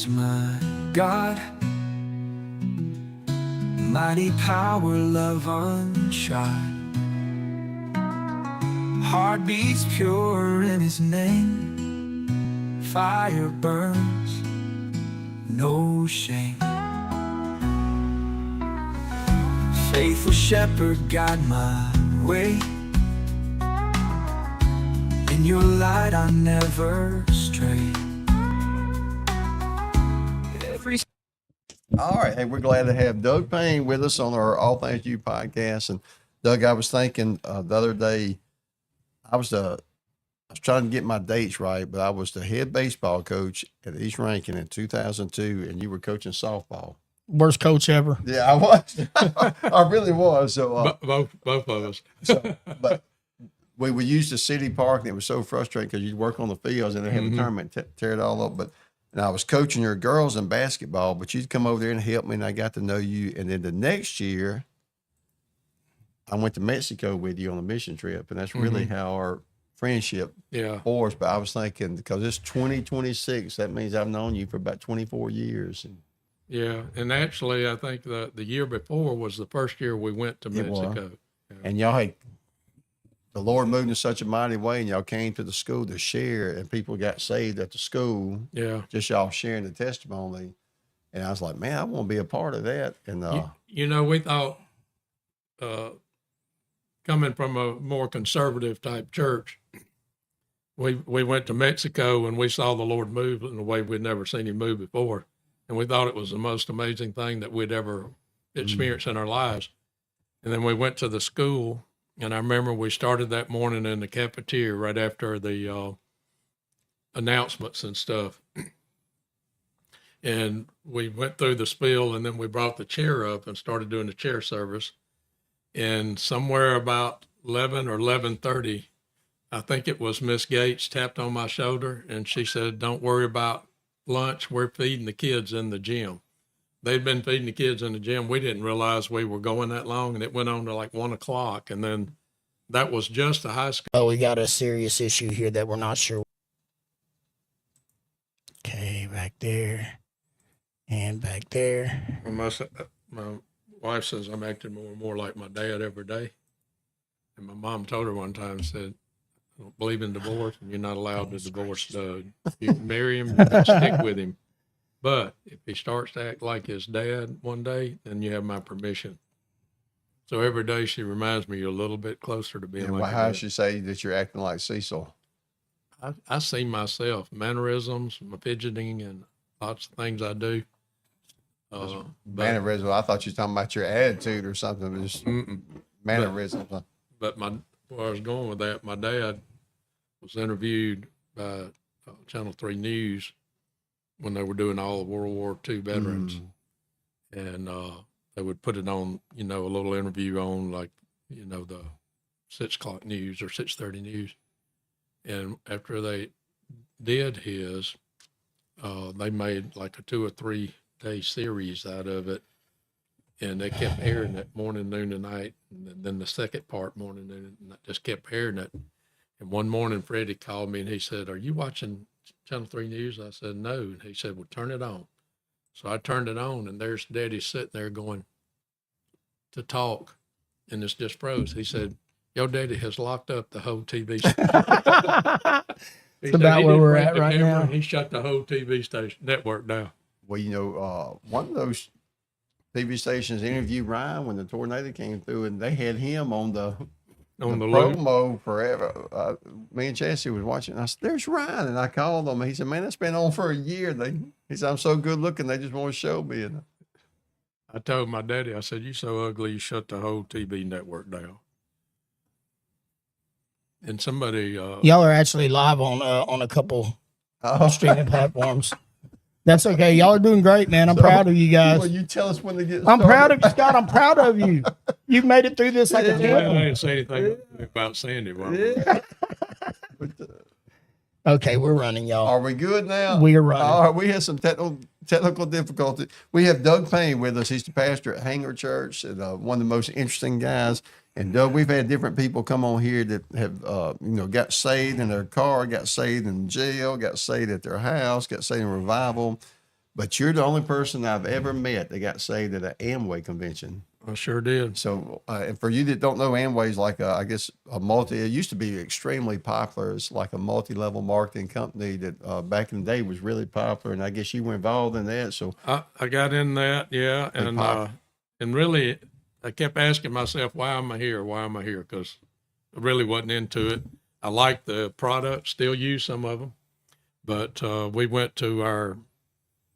My God, mighty power, love untried, heart beats pure in his name, fire burns, no shame. Faithful shepherd, guide my way, in your light I never stray. All right. Hey, we're glad to have Doug Payne with us on our All Things You podcast. And Doug, I was thinking the other day, I was trying to get my dates right, but I was the head baseball coach at East Rankin in 2002, and you were coaching softball. Worst coach ever. Yeah, I was. I really was. So both of us. but we would use the city park, and it was so frustrating because you'd work on the fields and they have a tournament, tear it all up. And I was coaching your girls in basketball, but you'd come over there and help me, and I got to know you. And then the next year, I went to Mexico with you on a mission trip, and that's really how our friendship forged. But I was thinking, because it's 2026, that means I've known you for about 24 years. And actually, I think the year before was the first year we went to Mexico. Yeah. And y'all had, the Lord moved in such a mighty way, and y'all came to the school to share, and people got saved at the school. Yeah. Just y'all sharing the testimony. And I was like, man, I want to be a part of that. And we thought, coming from a more conservative type church, we went to Mexico and we saw the Lord move in a way we'd never seen him move before. And we thought it was the most amazing thing that we'd ever experienced in our lives. And then we went to the school, and I remember we started that morning in the cafeteria right after the announcements and stuff. And we went through the spiel, and then we brought the chair up and started doing the chair service. And somewhere about 11 or 11:30, I think it was Miss Gates tapped on my shoulder, and she said, "Don't worry about lunch. We're feeding the kids in the gym." They'd been feeding the kids in the gym. We didn't realize we were going that long, and it went on to like 1 o'clock. And then that was just the high school. Oh, we got a serious issue here that we're not sure. Okay, back there and back there. My wife says I'm acting more and more like my dad every day. And my mom told her one time, said, "I don't believe in divorce, and you're not allowed to divorce Doug. You can marry him, you can stick with him. But if he starts to act like his dad one day, then you have my permission." So every day she reminds me you're a little bit closer to being and like how does she say that you're acting like Cecil? I see myself, mannerisms, my fidgeting, and lots of things I do. Mannerisms. I thought you were talking about your attitude or something. Just mannerisms. But where I was going with that, my dad was interviewed by Channel 3 News when they were doing all the World War II veterans. And they would put it on, a little interview on like, the 6 o'clock news or 6:30 news. And after they did his, they made like a 2 or 3 day series out of it. And they kept airing it morning, noon, and night. And then the second part, morning, noon, and night, just kept airing it. And one morning, Freddie called me and he said, "Are you watching Channel 3 News?" I said, "No." And he said, "Well, turn it on." So I turned it on, and there's Daddy sitting there going to talk, and it's just froze. He said, "Your daddy has locked up the whole TV station." It's about where we're at right now. He shut the whole TV station network down. Well, one of those TV stations interviewed Ryan when the tornado came through, and they had him on the promo forever. Me and Chassie was watching, and I said, "There's Ryan." And I called him, and he said, "Man, that's been on for a year." He said, "I'm so good looking, they just want to show me." And I told my daddy, I said, "You so ugly, you shut the whole TV network down." And somebody... y'all are actually live on a couple streaming platforms. That's okay. Y'all are doing great, man. I'm proud of you guys. Well, you tell us when to get I'm started. proud of you, Scott. I'm proud of you. You've made it through this like a I champion. didn't say anything about Sandy. Okay, we're running, y'all. Are we good now? We are running. All right, we had some technical difficulty. We have Doug Payne with us. He's the pastor at Hangar Church, and one of the most interesting guys. And Doug, we've had different people come on here that have, got saved in their car, got saved in jail, got saved at their house, got saved in revival. But you're the only person I've ever met that got saved at an Amway convention. I sure did. So, and for you that don't know, Amway is like I guess it used to be extremely popular. It's like a multi-level marketing company that back in the day was really popular. And I guess you were involved in that. So I got in that, yeah. And really, I kept asking myself, why am I here? Why am I here? Because I really wasn't into it. I like the product, still use some of them. But we went to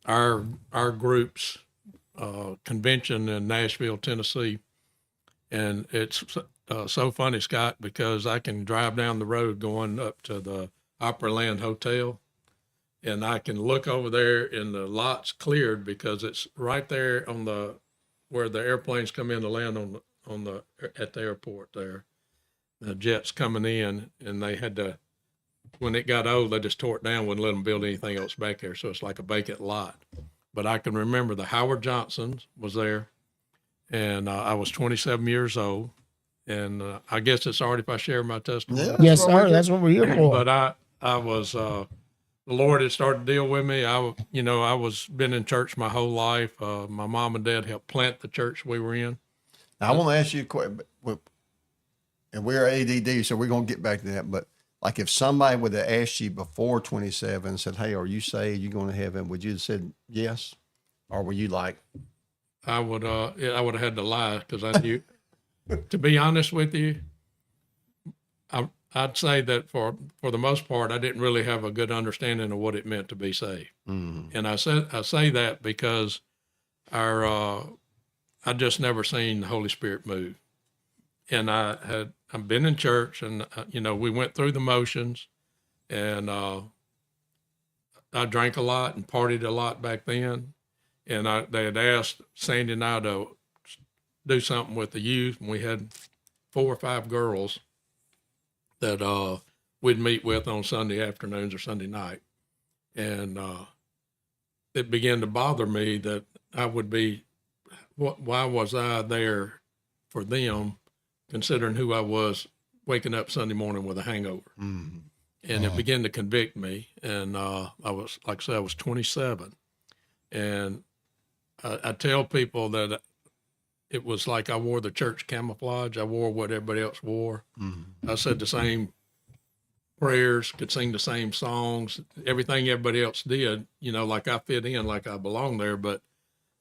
our group's convention in Nashville, Tennessee. And it's so funny, Scott, because I can drive down the road going up to the Opryland Hotel, and I can look over there and the lot's cleared because it's right there on where the airplanes come in to land at the airport there. The jets coming in, and they had to, when it got old, they just tore it down, wouldn't let them build anything else back there. So it's like a vacant lot. But I can remember the Howard Johnsons was there, and I was 27 years old. And I guess it's all right if I share my testimony. Yeah. Yes, sir. That's what we're here for. But I was, the Lord had started to deal with me. I was been in church my whole life. My mom and dad helped plant the church we were in. now I want to ask you a question, and we're ADD, so we're going to get back to that. But like if somebody would have asked you before 27 and said, hey, are you saved? You going to heaven? Would you have said yes? Or were you like, I would have had to lie because I knew, to be honest with you, I'd say that for the most part, I didn't really have a good understanding of what it meant to be saved. And I say that because I just never seen the Holy Spirit move. And I've been in church, and we went through the motions, and I drank a lot and partied a lot back then. And they had asked Sandy and I to do something with the youth, and we had 4 or 5 girls that we'd meet with on Sunday afternoons or Sunday night. And it began to bother me that I would be, why was I there for them, considering who I was, waking up Sunday morning with a hangover. And it began to convict me. And I was, like I said, I was 27. And I tell people that it was like I wore the church camouflage. I wore what everybody else wore. I said the same prayers, could sing the same songs, everything everybody else did, like I fit in, like I belong there. But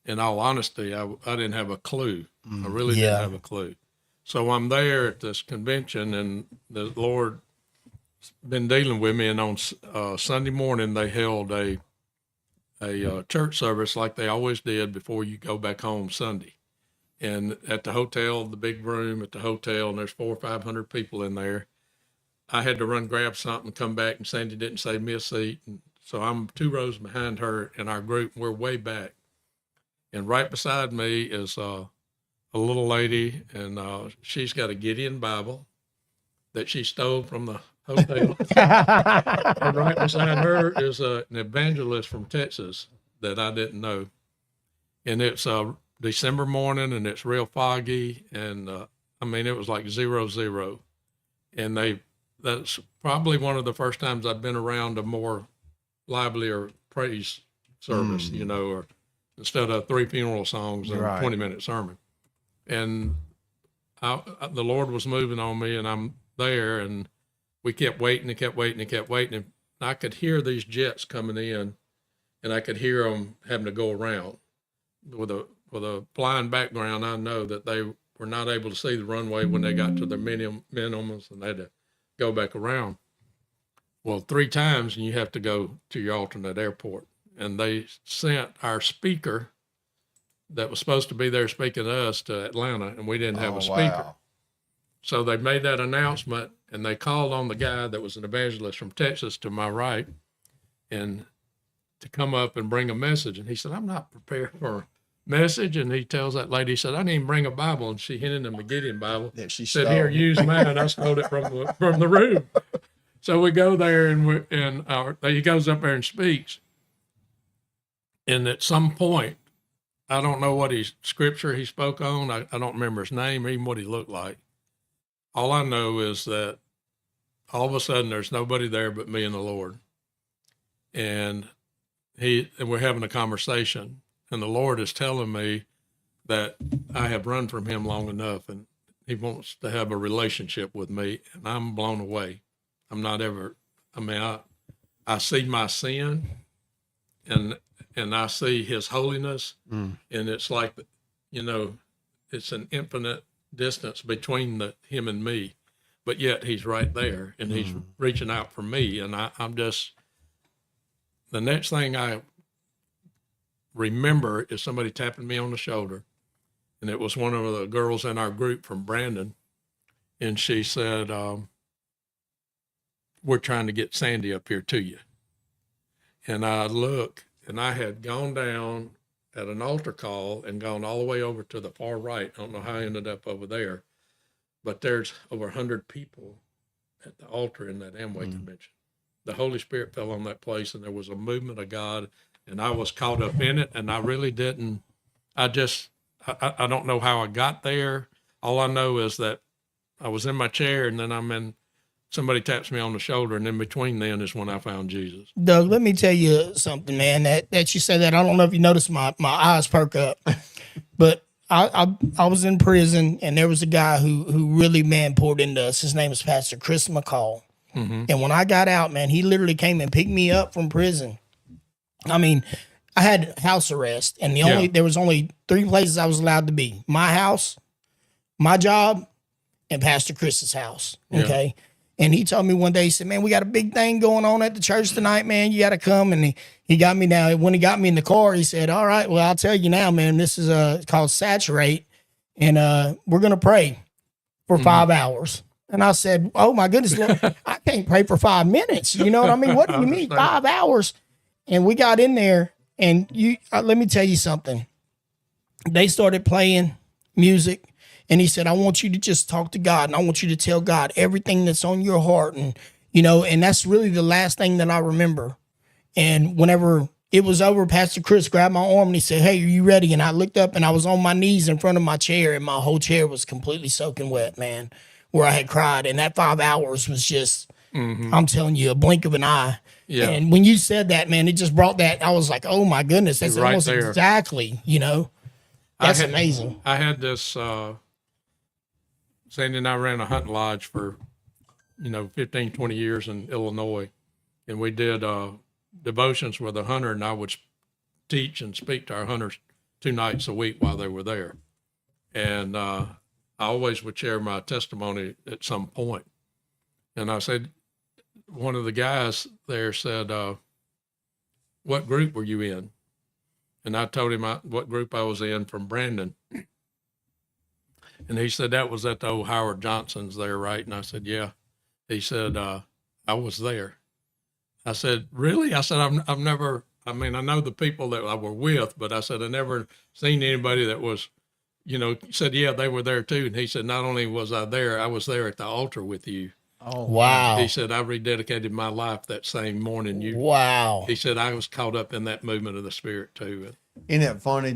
in all honesty, I didn't have a clue. I really didn't have a clue. So I'm there at this convention, and the Lord been dealing with me. And on Sunday morning, they held a church service like they always did before you go back home Sunday. And at the hotel, the big room at the hotel, and there's 400 or 500 people in there. I had to run grab something, come back, and Sandy didn't save me a seat. And so I'm 2 rows behind her in our group. We're way back. And right beside me is a little lady, and she's got a Gideon Bible that she stole from the hotel. And right beside her is an evangelist from Texas that I didn't know. And it's December morning, and it's real foggy, and it was like 0-0. And that's probably one of the first times I've been around a more livelier praise service, or instead of 3 funeral songs and a 20-minute sermon. And the Lord was moving on me, and I'm there, and we kept waiting and kept waiting and kept waiting. And I could hear these jets coming in, and I could hear them having to go around. With a flying background, I know that they were not able to see the runway when they got to their minimums, and they had to go back around. Well, 3 times, and you have to go to your alternate airport. And they sent our speaker that was supposed to be there speaking to us to Atlanta, and we didn't have a speaker. Wow. So they made that announcement, and they called on the guy that was an evangelist from Texas to my right, and to come up and bring a message. And he said, I'm not prepared for a message. And he tells that lady, he said, I didn't even bring a Bible. And she handed him a Gideon Bible. Yeah, she said, stole. here, use mine. I stole it from the room. So we go there, and he goes up there and speaks. And at some point, I don't know what scripture he spoke on. I don't remember his name or even what he looked like. All I know is that all of a sudden there's nobody there but me and the Lord. And and we're having a conversation, and the Lord is telling me that I have run from him long enough, and he wants to have a relationship with me, and I'm blown away. I'm not ever, I mean, I see my sin, and I see his holiness, and it's like, you know, it's an infinite distance between him and me, but yet he's right there, and he's reaching out for me, and I'm just, the next thing I remember is somebody tapping me on the shoulder, and it was one of the girls in our group from Brandon, and she said, we're trying to get Sandy up here to you. And I look, and I had gone down at an altar call and gone all the way over to the far right. I don't know how I ended up over there, but there's over 100 people at the altar in that Amway convention. The Holy Spirit fell on that place, and there was a movement of God, and I was caught up in it, and I really didn't, I don't know how I got there. All I know is that I was in my chair, and then somebody taps me on the shoulder, and in between then is when I found Jesus. Doug, let me tell you something, man, that you say that. I don't know if you noticed my eyes perk up, but I was in prison, and there was a guy who really, man, poured into us. His name is Pastor Chris McCall. And when I got out, man, he literally came and picked me up from prison. I mean, I had house arrest, and there was only 3 places I was allowed to be: my house, my job, and Pastor Chris's house. Okay. Yeah. And he told me one day, he said, man, we got a big thing going on at the church tonight, man. You got to come. And he got me now. When he got me in the car, he said, all right, well, I'll tell you now, man, this is called Saturate. And we're going to pray for 5 hours. And I said, oh my goodness, Lord, I can't pray for 5 minutes. You know what I mean? What do you mean 5 hours? And we got in there, and let me tell you something. They started playing music. And he said, I want you to just talk to God, and I want you to tell God everything that's on your heart. And, you know, and that's really the last thing that I remember. And whenever it was over, Pastor Chris grabbed my arm and he said, hey, are you ready? And I looked up, and I was on my knees in front of my chair, and my whole chair was completely soaking wet, man, where I had cried. And that 5 hours was just, I'm telling you, a blink of an eye. Yeah. And when you said that, man, it just brought that. I was like, oh my goodness, that's right almost there. Exactly, you know, that's amazing. I had this, Sandy and I ran a hunting lodge for, 15, 20 years in Illinois. And we did devotions with a hunter, and I would teach and speak to our hunters 2 nights a week while they were there. And I always would share my testimony at some point. And I said, one of the guys there said, what group were you in? And I told him what group I was in from Brandon. And he said, that was at the old Howard Johnson's there, right? And I said, yeah. He said, I was there. I said, really? I said, I've never, I know the people that I were with, but I said, I never seen anybody that was, said, yeah, they were there too. And he said, not only was I was there at the altar with you. Oh, wow. He said, I rededicated my life that same morning. Wow. He said, I was caught up in that movement of the Spirit too. Isn't that funny?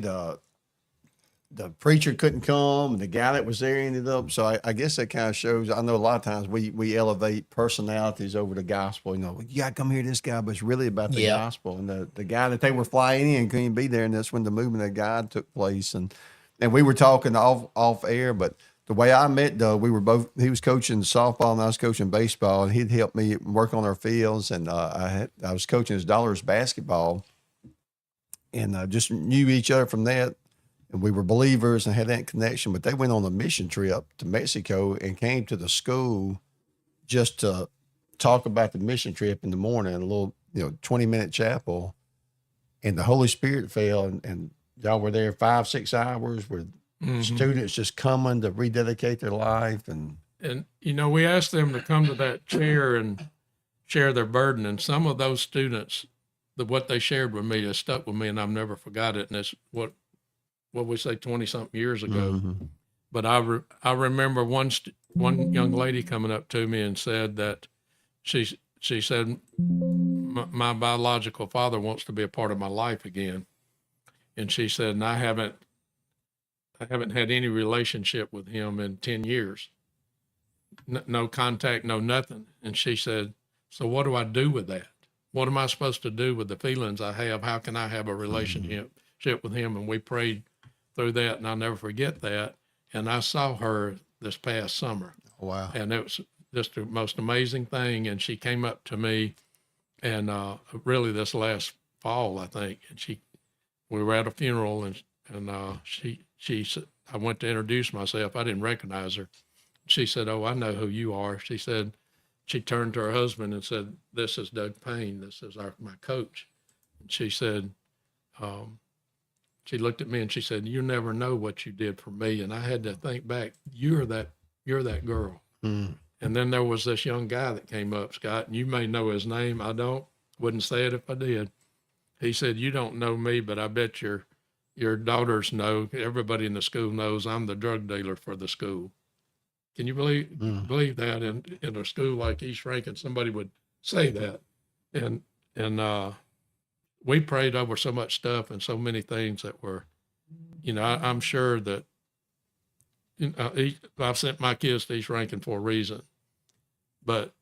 The preacher couldn't come, and the guy that was there ended up. So I guess that kind of shows. I know a lot of times we elevate personalities over the gospel. You got to come hear this guy, but it's really about the gospel. And the guy that they were flying in couldn't be there, and that's when the movement of God took place. And we were talking off air, but the way I met Doug, he was coaching softball and I was coaching baseball, and he'd help me work on our fields. And I was coaching his daughter's basketball, and just knew each other from that. And we were believers and had that connection, but they went on a mission trip to Mexico and came to the school just to talk about the mission trip in the morning, a little, 20-minute chapel. And the Holy Spirit fell, and y'all were there 5-6 hours with students just coming to rededicate their life. And we asked them to come to that chair and share their burden. And some of those students, what they shared with me has stuck with me, and I've never forgot it. And it's what we say 20-something years ago. But I remember one young lady coming up to me and said that she said, my biological father wants to be a part of my life again. And she said, and I haven't had any relationship with him in 10 years. No contact, no nothing. And she said, so what do I do with that? what am I supposed to do with the feelings I have? How can I have a relationship with him? And we prayed through that, and I'll never forget that. And I saw her this past summer. Wow. And it was just the most amazing thing. And she came up to me, and really this last fall, I think, and we were at a funeral, and she said, I went to introduce myself. I didn't recognize her. She said, "Oh, I know who you are." She said, she turned to her husband and said, "This is Doug Payne. This is my coach." And she said, she looked at me and she said, "You never know what you did for me." And I had to think back, you're that girl. Mm. And then there was this young guy that came up, Scott, and you may know his name. I wouldn't say it if I did. He said, "You don't know me, but I bet your daughters know. Everybody in the school knows I'm the drug dealer for the school." Can you believe that in a school like East Rankin, somebody would say that? And we prayed over so much stuff and so many things that were, I'm sure that, I've sent my kids to East Rankin for a reason, but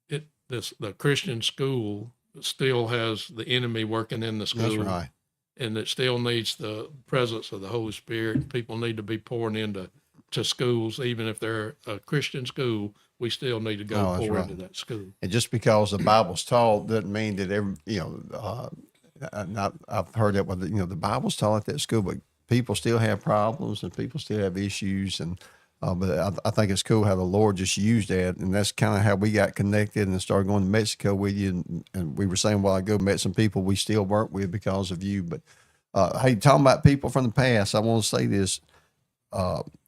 the Christian school still has the enemy working in the school. That's right. And it still needs the presence of the Holy Spirit. People need to be pouring into schools, even if they're a Christian school. We still need to go pour into that school. And just because the Bible's taught doesn't mean that I've heard that with the Bible's taught at that school, but people still have problems and people still have issues. And but I think it's cool how the Lord just used that, and that's kind of how we got connected and started going to Mexico with you. And we were saying a while ago, met some people we still work with because of you. But hey, talking about people from the past, I want to say this.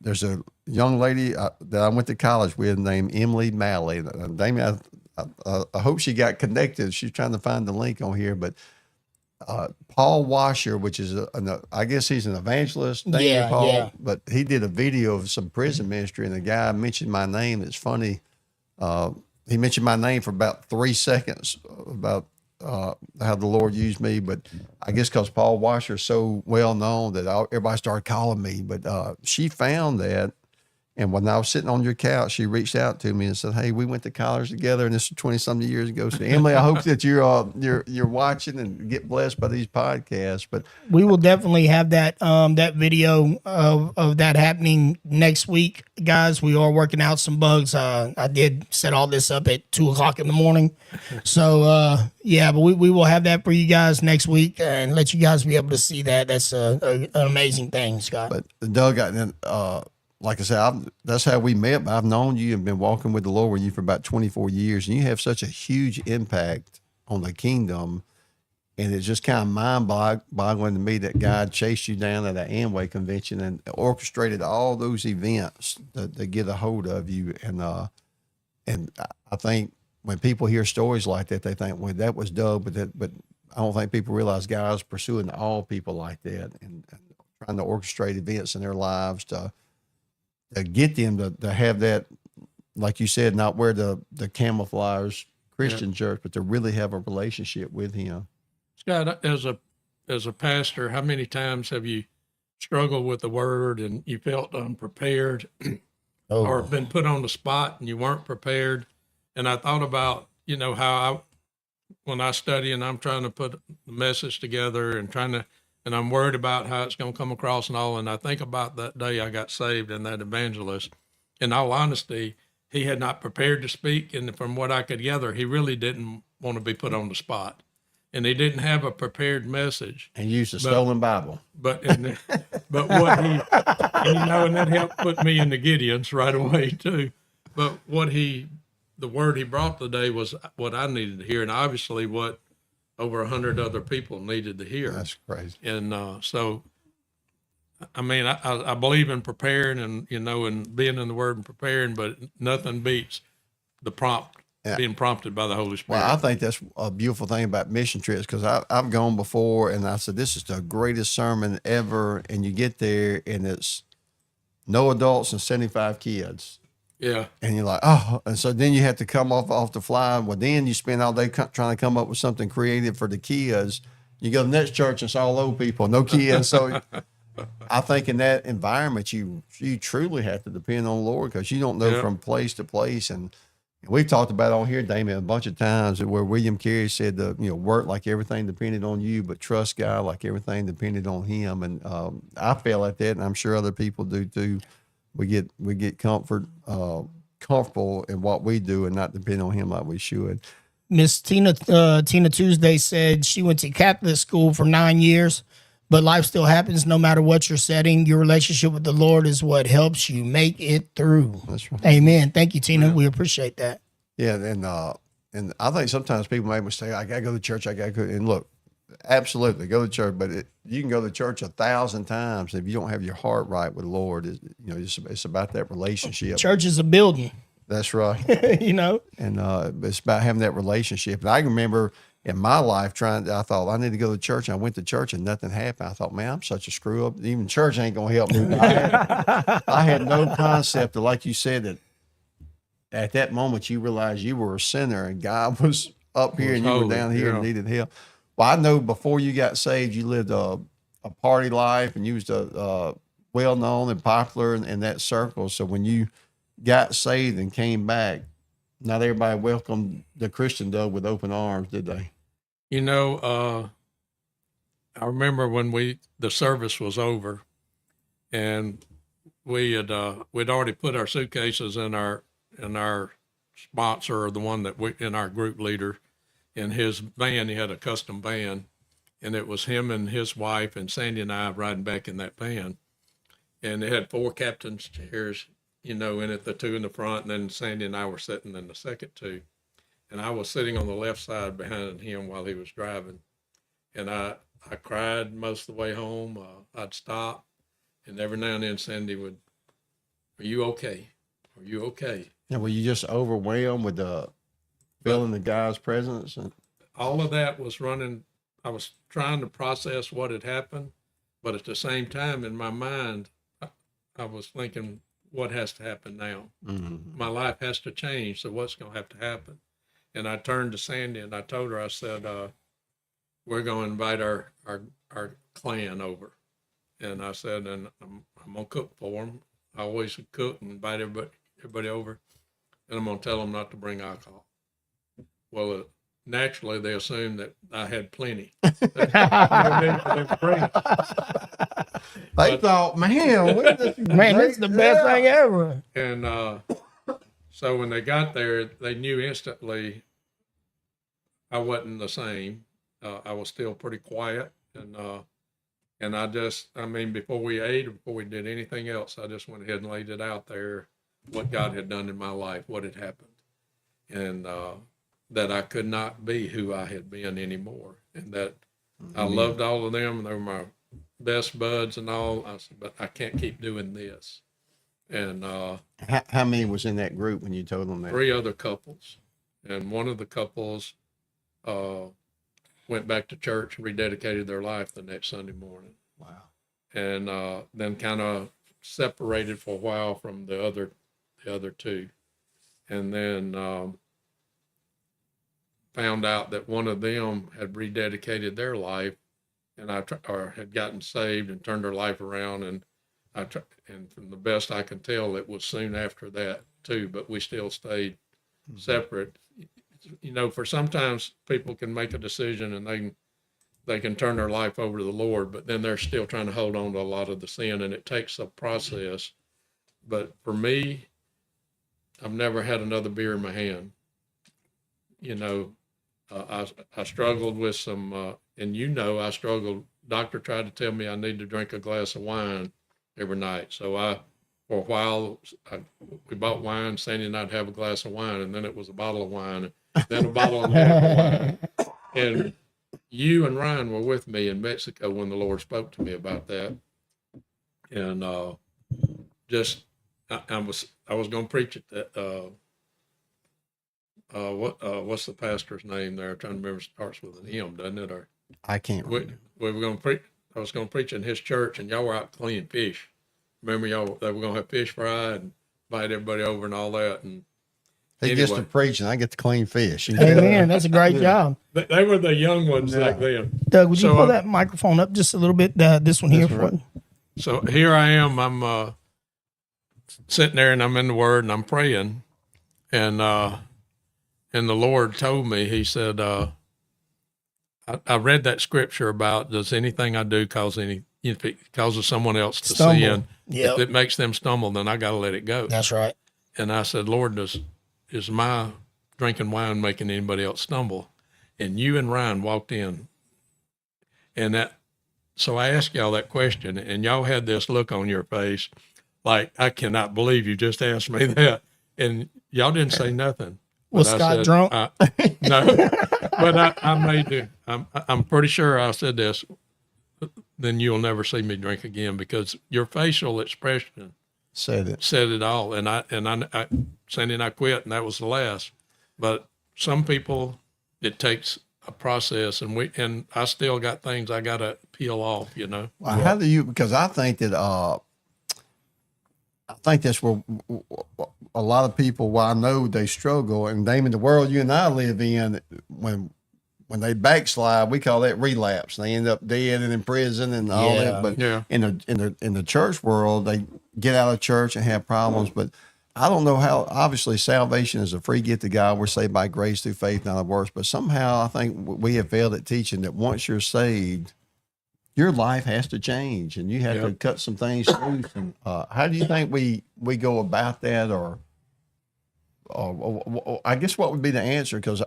There's a young lady that I went to college with named Emily Malley. Damien, I hope she got connected. She's trying to find the link on here, but Paul Washer, which is I guess he's an evangelist. Yeah, Paul, yeah. But he did a video of some prison ministry, and the guy mentioned my name. It's funny. He mentioned my name for about 3 seconds about how the Lord used me, but I guess because Paul Washer is so well known that everybody started calling me. But she found that, and when I was sitting on your couch, she reached out to me and said, "Hey, we went to college together, and this was 20-something years ago. So Emily, I hope that you're watching and get blessed by these podcasts." But We will definitely have that video of that happening next week, guys. We are working out some bugs. I did set all this up at 2:00 in the morning, so but we will have that for you guys next week and let you guys be able to see that. That's an amazing thing, Scott. But Doug, like I said, that's how we met. I've known you and been walking with the Lord with you for about 24 years, and you have such a huge impact on the kingdom. And it's just kind of mind-boggling to me that God chased you down at an Amway convention and orchestrated all those events to get a hold of you. And I think when people hear stories like that, they think, well, that was Doug, but I don't think people realize God's pursuing all people like that and trying to orchestrate events in their lives to get them to have that, like you said, not wear the camouflage Christian church, but to really have a relationship with him. Scott, as a pastor, how many times have you struggled with the word and you felt unprepared or been put on the spot and you weren't prepared? And I thought about, how when I study and I'm trying to put the message together and and I'm worried about how it's going to come across and all. And I think about that day I got saved and that evangelist. In all honesty, he had not prepared to speak. And from what I could gather, he really didn't want to be put on the spot. And he didn't have a prepared message. And used a stolen Bible. But what he, and that helped put me in the Gideons right away too. But the word he brought today was what I needed to hear. And obviously what over 100 other people needed to hear. That's crazy. And so, I mean, I believe in preparing and, and being in the word and preparing, but nothing beats the being prompted by the Holy Spirit. Well, I think that's a beautiful thing about mission trips, because I've gone before and I said, this is the greatest sermon ever. And you get there and it's no adults and 75 kids. Yeah. And you're like, oh, and so then you have to come off the fly. Well, then you spend all day trying to come up with something creative for the kids. You go to the next church and it's all old people, no kids. So I think in that environment, you truly have to depend on the Lord, because you don't know from place to place. And And we've talked about it on here, Damien, a bunch of times where William Carey said, work like everything depended on you, but trust God like everything depended on him. And I feel like that, and I'm sure other people do too. We get comfortable in what we do and not depend on him like we should. Miss Tina Tuesday said she went to Catholic school for 9 years, but life still happens no matter what your setting. Your relationship with the Lord is what helps you make it through. That's right. Amen. Thank you, Tina. We appreciate that. Yeah, and I think sometimes people make mistakes. I gotta go to church. I gotta go. And look, absolutely go to church, but you can go to church 1,000 times if you don't have your heart right with the Lord. It's about that relationship. Church is a building. That's right. You know, And it's about having that relationship. And I can remember in my life I thought I need to go to church. And I went to church and nothing happened. I thought, man, I'm such a screw up. Even church ain't gonna help me. I had no concept of, like you said, that at that moment you realized you were a sinner and God was up here and you were down here and needed help. Well, I know before you got saved, you lived a party life and you was well known and popular in that circle. So when you got saved and came back, not everybody welcomed the Christendom with open arms, did they? You know, I remember when the service was over, and we'd already put our suitcases in our sponsor, the one that in our group leader, in his van. He had a custom van, and it was him and his wife and Sandy and I riding back in that van, and they had 4 captain's chairs, in it, the 2 in the front, and then Sandy and I were sitting in the second 2. And I was sitting on the left side behind him while he was driving. And I cried most of the way home. I'd stop, and every now and then Sandy would, "Are you okay? Are you okay?" Yeah, were you just overwhelmed with feeling the guy's presence? And all of that was running. I was trying to process what had happened, but at the same time in my mind, I was thinking, what has to happen now? Mm-hmm. My life has to change. So what's going to have to happen? And I turned to Sandy and I told her, I said, we're going to invite our clan over. And I said, and I'm going to cook for them. I always cook and invite everybody over. And I'm going to tell them not to bring alcohol. Well, naturally they assumed that I had plenty. They thought, man, that's the best thing ever. And so when they got there, they knew instantly I wasn't the same. I was still pretty quiet, and before we ate or before we did anything else, I just went ahead and laid it out there, what God had done in my life, what had happened, and that I could not be who I had been anymore, and that I loved all of them, and they were my best buds and all. I said, but I can't keep doing this. And how many was in that group when you told them that? 3 other couples, and one of the couples went back to church and rededicated their life the next Sunday morning. Wow. And then kind of separated for a while from the other 2, and then found out that one of them had rededicated their life, and or had gotten saved and turned their life around, and and from the best I can tell, it was soon after that too. But we still stayed separate. For sometimes people can make a decision and they can turn their life over to the Lord, but then they're still trying to hold on to a lot of the sin, and it takes a process. But for me, I've never had another beer in my hand. I struggled with some, and I struggled. Doctor tried to tell me I need to drink a glass of wine every night. So for a while, we bought wine. Sandy and I'd have a glass of wine, and then it was a bottle of wine, and then a bottle and a half of wine. And you and Ryan were with me in Mexico when the Lord spoke to me about that. And I was going to preach at that. What's the pastor's name there? I'm trying to remember. It starts with an M, doesn't it? Or I can't remember. We were going to preach. I was going to preach in his church, and y'all were out cleaning fish. Remember, they were going to have fish fry and invite everybody over and all that. And he gets to preach, and I get to clean fish. Amen. That's a great job. They were the young ones back then. Doug, would you pull that microphone up just a little bit? This one here for you. So here I am. I'm sitting there, and I'm in the Word, and I'm praying, and And the Lord told me, he said, I read that scripture about, does anything I do cause if it causes someone else to Stumble. sin, Yep. if it makes them stumble, then I got to let it go. That's right. And I said, Lord, is my drinking wine making anybody else stumble? And you and Ryan walked in. And so I asked y'all that question, and y'all had this look on your face like, I cannot believe you just asked me that. And y'all didn't say nothing. Was But I Scott said, drunk? No, but I made it. I'm pretty sure I said this. Then you'll never see me drink again, because your facial expression Said it. all. And I Sandy and I quit, and that was the last. But some people, it takes a process, and I still got things I got to peel off, you know. Well, how do you? Because I think that I think that's where a lot of people. Well, I know they struggle, and Damon, the world you and I live in, when they backslide, we call that relapse. They end up dead and in prison and all Yeah. that. But Yeah. in the church world, they get out of church and have problems. But I don't know how. Obviously, salvation is a free gift of God. We're saved by grace through faith, not of works. But somehow, I think we have failed at teaching that once you're saved, your life has to change, and you have to cut some things loose. And how do you think we go about that, or I guess what would be the answer? Because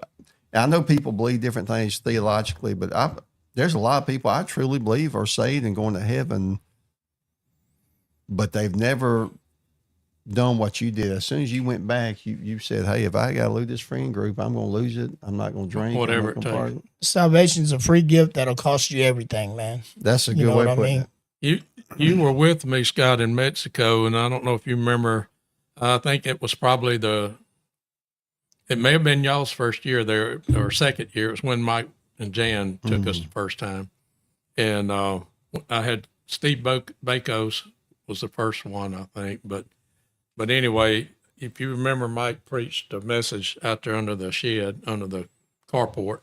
I know people believe different things theologically, but there's a lot of people I truly believe are saved and going to heaven, but they've never done what you did. As soon as you went back, you said, hey, if I got to lose this friend group, I'm going to lose it. I'm not going to drink. Whatever I'm it not gonna party. Salvation's a free gift that'll cost you everything, man. That's a You good know way what I of putting mean? it. You were with me, Scott, in Mexico, and I don't know if you remember. I think it was probably it may have been y'all's first year there, or second year. It was when Mike and Jan took us the first time. And I had Steve Bakos was the first one, I think. But anyway, if you remember, Mike preached a message out there under the shed, under the carport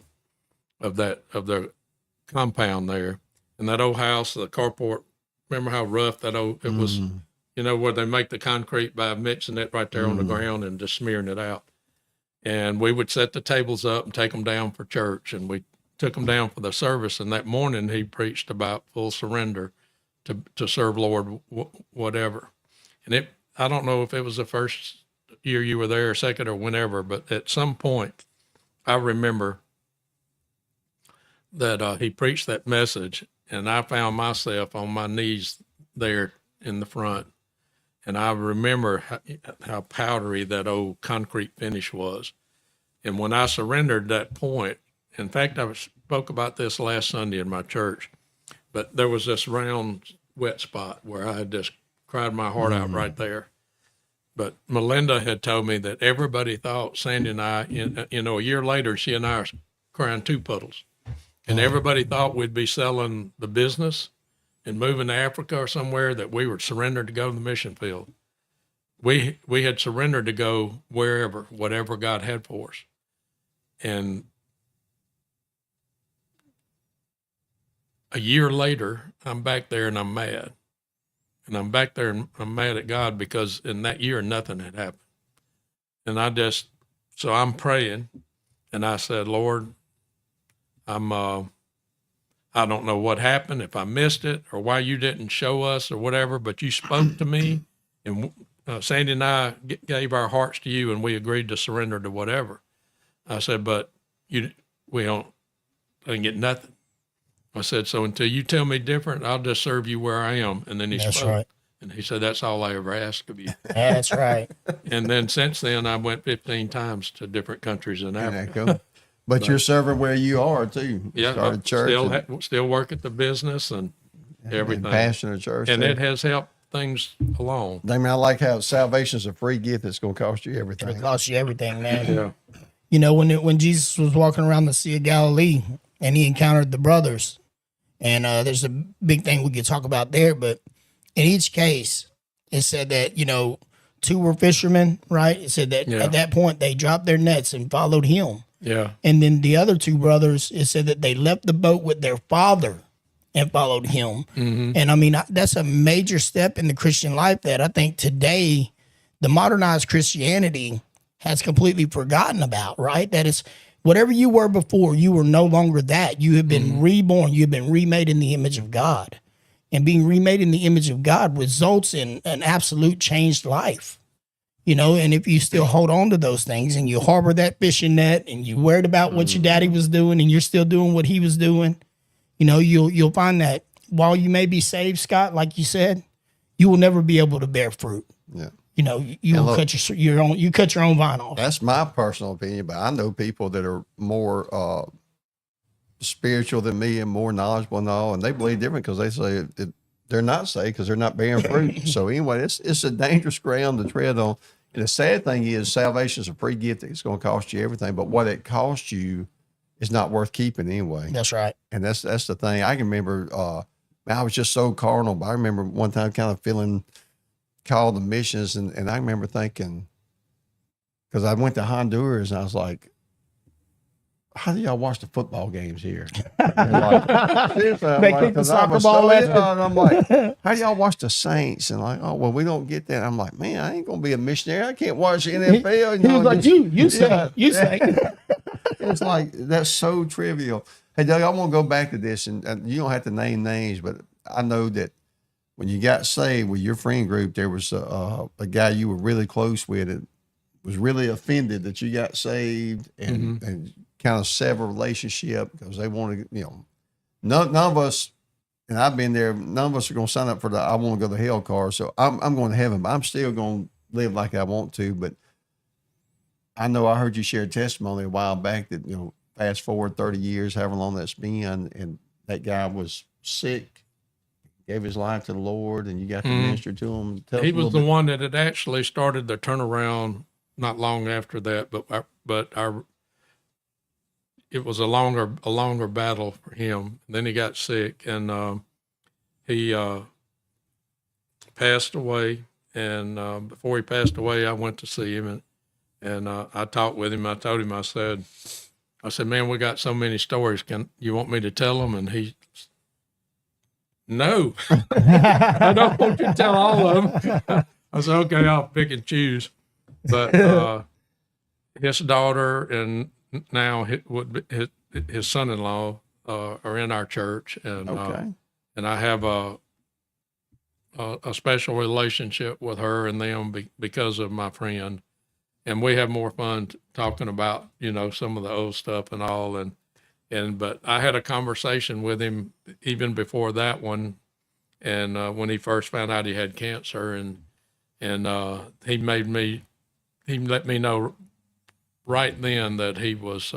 of the compound there. And that old house, the carport, remember how rough it was, you know, where they make the concrete by mixing it right there on the ground and just smearing it out. And we would set the tables up and take them down for church. And we took them down for the service. And that morning he preached about full surrender to serve Lord whatever. And I don't know if it was the first year you were there, or second, or whenever, but at some point I remember that he preached that message, and I found myself on my knees there in the front. And I remember how powdery that old concrete finish was. And when I surrendered that point, in fact, I spoke about this last Sunday in my church, but there was this round wet spot where I had just cried my heart out right there. But Melinda had told me that everybody thought Sandy and I, you know, a year later, she and I are crying two puddles. And everybody thought we'd be selling the business and moving to Africa or somewhere, that we were surrendered to go to the mission field. We had surrendered to go wherever, whatever God had for us. And a year later, I'm back there and I'm mad. And I'm back there and I'm mad at God because in that year, nothing had happened. And so I'm praying, and I said, Lord, I don't know what happened, if I missed it or why you didn't show us or whatever, but you spoke to me, and Sandy and I gave our hearts to you, and we agreed to surrender to whatever. I said, but I didn't get nothing. I said, so until you tell me different, I'll just serve you where I am. And then he That's spoke. right. And he said, that's all I ever ask of you. That's right. And then since then, I went 15 times to different countries in Isn't that Africa. cool? But you're serving where you are too. You Yeah, started church. still work at the business and everything. Passion of church. And too. it has helped things along. Damon, I like how salvation is a free gift that's going to cost you everything. It costs you everything, man. Yeah. You know, when Jesus was walking around the Sea of Galilee and he encountered the brothers, and there's a big thing we could talk about there, but in each case, it said that, you know, two were fishermen, right? It said that at that point they dropped their nets and followed him. Yeah. And then the other two brothers, it said that they left the boat with their father and followed him. Mm-hmm. And I mean, that's a major step in the Christian life that I think today, the modernized Christianity has completely forgotten about, right? That it's whatever you were before, you were no longer that. You have been reborn. You have been remade in the image of God. And being remade in the image of God results in an absolute changed life. You know, and if you still hold on to those things and you harbor that fishing net and you worried about what your daddy was doing and you're still doing what he was doing, you know, you'll find that while you may be saved, Scott, like you said, you will never be able to bear fruit. Yeah. You know, you will cut your own vine off. That's my personal opinion, but I know people that are more spiritual than me and more knowledgeable and all, and they believe different because they say they're not saved because they're not bearing fruit. So anyway, it's a dangerous ground to tread on. And the sad thing is, salvation is a free gift. It's going to cost you everything, but what it costs you is not worth keeping anyway. That's right. And that's the thing. I can remember, I was just so carnal, but I remember one time kind of feeling called to missions, and I remember thinking, because I went to Honduras, and I was like, how do y'all watch the football games here? Seriously, I'm They like, kick the 'cause soccer I'm ball at you. and I'm like, how do y'all watch the Saints? And like, oh, well, we don't get that. I'm like, man, I ain't going to be a missionary. I can't watch the NFL. He was like, you say. It's like, that's so trivial. Hey, Doug, I want to go back to this, and you don't have to name names, but I know that when you got saved with your friend group, there was a guy you were really close with that was really offended that you got saved and kind of sever relationship because they wanted, none of us, and I've been there, none of us are going to sign up for the I want to go to hell card. So I'm going to heaven, but I'm still going to live like I want to. But I know I heard you share a testimony a while back that, fast forward 30 years, however long that's been, and that guy was sick, gave his life to the Lord, and you got to minister to him. He was the one that had actually started the turnaround not long after that, but it was a longer battle for him. Then he got sick, and he passed away. And before he passed away, I went to see him, and I talked with him. I told him, I said, man, we got so many stories. Can you want me to tell them? And he, no, I don't want you to tell all of them. I said, okay, I'll pick and choose. But his daughter and now his son-in-law are in our church, and and I have a special relationship with her and them because of my friend, and we have more fun talking about some of the old stuff and all, but I had a conversation with him even before that one, and when he first found out he had cancer, and he let me know right then that he was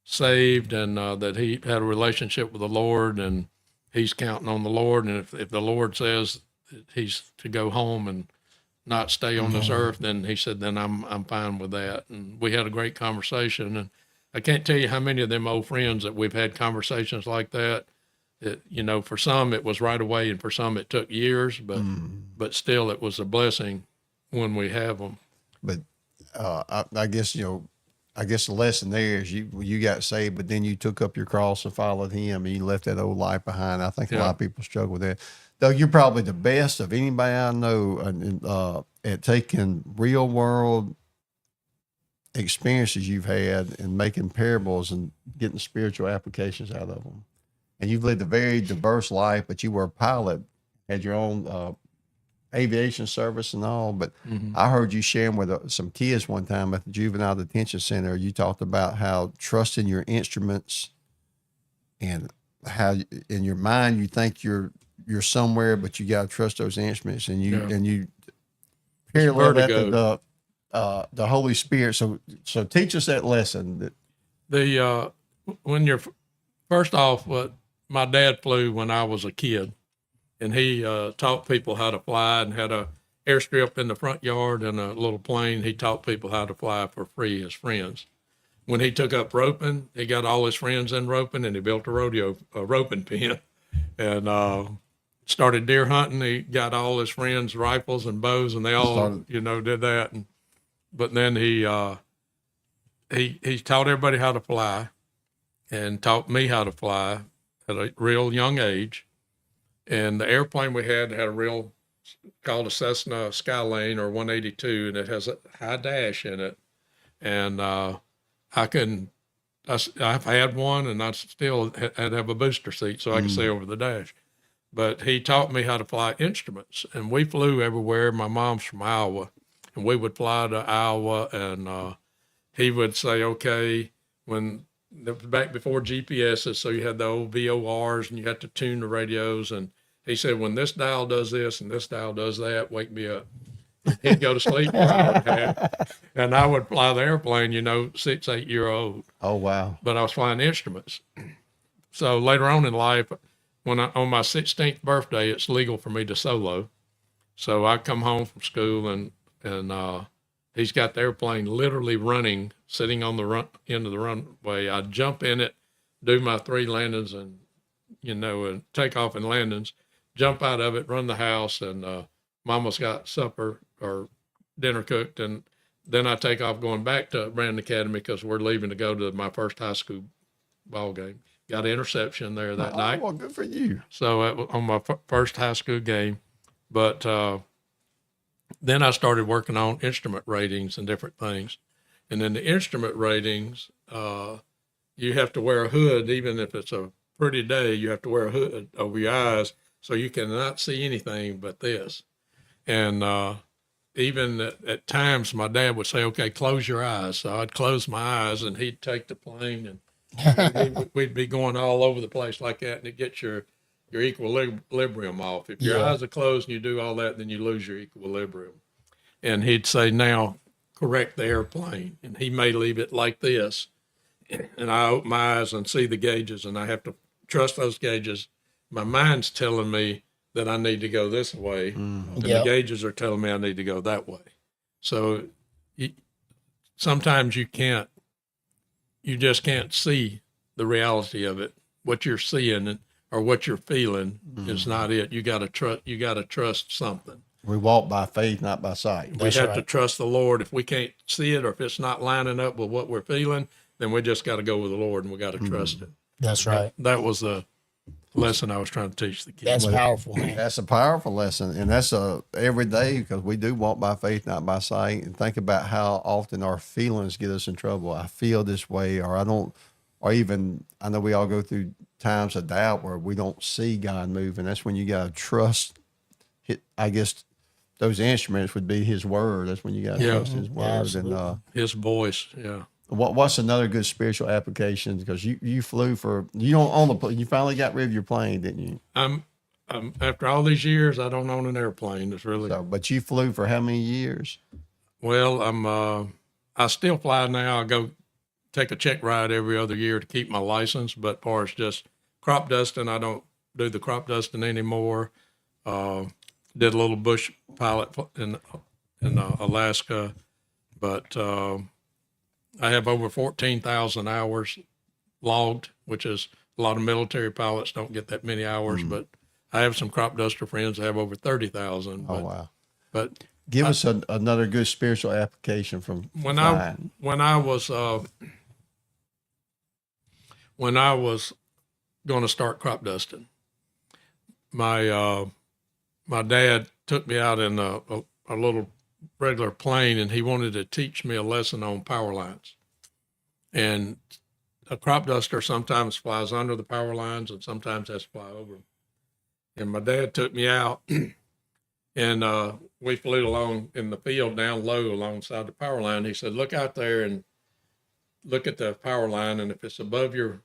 saved, and that he had a relationship with the Lord, and he's counting on the Lord. And if the Lord says he's to go home and not stay on this earth, then he said, then I'm fine with that. And we had a great conversation. And I can't tell you how many of them old friends that we've had conversations like that. That, for some it was right away, and for some it took years, but still it was a blessing when we have them. But I guess the lesson there is you got saved, but then you took up your cross and followed him, and you left that old life behind. I think a lot of people struggle with that. Doug, you're probably the best of anybody I know at taking real world experiences you've had and making parables and getting spiritual applications out of them. And you've lived a very diverse life, but you were a pilot, had your own aviation service and all. But I heard you sharing with some kids one time at the juvenile detention center. You talked about how trusting your instruments and how in your mind you think you're somewhere, but you got to trust those instruments, and you parallel that to the Holy Spirit. So teach us that lesson. When you're first off, my dad flew when I was a kid, and he taught people how to fly, and had a airstrip in the front yard and a little plane. He taught people how to fly for free, his friends. When he took up roping, he got all his friends in roping, and he built a roping pen, and started deer hunting. He got all his friends rifles and bows, and they all did that. But then he taught everybody how to fly, and taught me how to fly at a real young age. And the airplane we had called a Cessna Skylane or 182, and it has a high dash in it. and I couldn't. I've had one, and I still had to have a booster seat so I could see over the dash. But he taught me how to fly instruments, and we flew everywhere. My mom's from Iowa, and we would fly to Iowa, and he would say, okay, when back before GPSs, so you had the old VORs and you had to tune the radios. And he said, when this dial does this and this dial does that, wake me up. He'd go to sleep. And I would fly the airplane, 6, 8 year old. Oh, wow. But I was flying instruments. So later on in life, on my 16th birthday, it's legal for me to solo. So I come home from school and he's got the airplane literally running, sitting on the end of the runway. I jump in it, do my 3 landings and take off and landings, jump out of it, run the house, and Mama's got supper or dinner cooked. And then I take off going back to Brandon Academy because we're leaving to go to my first high school ball game. Got an interception there that night. Well, good for you. So on my first high school game. But then I started working on instrument ratings and different things. And then the instrument ratings, you have to wear a hood, even if it's a pretty day, you have to wear a hood over your eyes so you cannot see anything but this. And even at times, my dad would say, okay, close your eyes. So I'd close my eyes and he'd take the plane and we'd be going all over the place like that. And it gets your equilibrium off. If your eyes are closed and you do all that, then you lose your equilibrium. And he'd say, now correct the airplane. And he may leave it like this. And I open my eyes and see the gauges, and I have to trust those gauges. My mind's telling me that I need to go this way, and the gauges are telling me I need to go that way. So sometimes you just can't see the reality of it. What you're seeing or what you're feeling is not it. You got to trust something. We walk by faith, not by sight. We have to trust the Lord. If we can't see it or if it's not lining up with what we're feeling, then we just got to go with the Lord and we got to trust it. That's right. That was the lesson I was trying to teach the kids. That's powerful, man. That's a powerful lesson. And that's every day, because we do walk by faith, not by sight. And think about how often our feelings get us in trouble. I feel this way, or I don't, or even, I know we all go through times of doubt where we don't see God move. And that's when you got to trust, I guess, those instruments would be his word. That's when you got to trust his word. And his voice, yeah. What's another good spiritual application? Because you flew you finally got rid of your plane, didn't you? I'm after all these years, I don't own an airplane. It's really but you flew for how many years? Well, I still fly now. I go take a check ride every other year to keep my license. But as far as just crop dusting, I don't do the crop dusting anymore. Did a little bush pilot in Alaska, but I have over 14,000 hours logged, which is a lot of military pilots don't get that many hours, but I have some crop duster friends that have over 30,000. Oh, wow. But give us another good spiritual application from when I was going to start crop dusting, my dad took me out in a little regular plane, and he wanted to teach me a lesson on power lines. And a crop duster sometimes flies under the power lines and sometimes has to fly over them. And my dad took me out, and we flew along in the field down low alongside the power line. He said, look out there and look at the power line, and if it's above your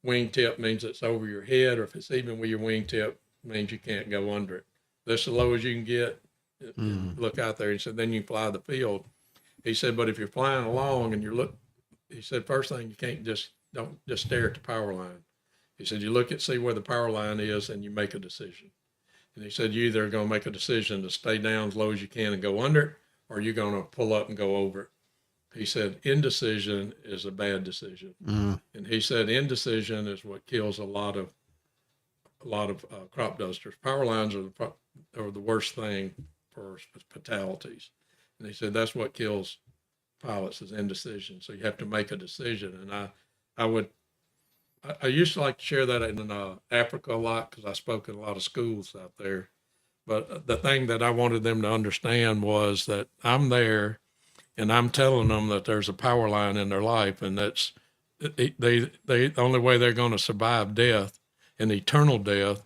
wingtip, means it's over your head, or if it's even with your wingtip, means you can't go under it. This as low as you can get. Look out there. He said, then you fly the field. He said, but if you're flying along and he said, first thing, don't just stare at the power line. He said, you see where the power line is and you make a decision. And he said, you either are going to make a decision to stay down as low as you can and go under it, or you're going to pull up and go over it. He said, indecision is a bad decision. And he said, indecision is what kills a lot of crop dusters. Power lines are the worst thing for fatalities. And he said, that's what kills pilots is indecision. So you have to make a decision. And I used to like to share that in Africa a lot because I spoke in a lot of schools out there. But the thing that I wanted them to understand was that I'm there and I'm telling them that there's a power line in their life, and that's the only way they're going to survive death and eternal death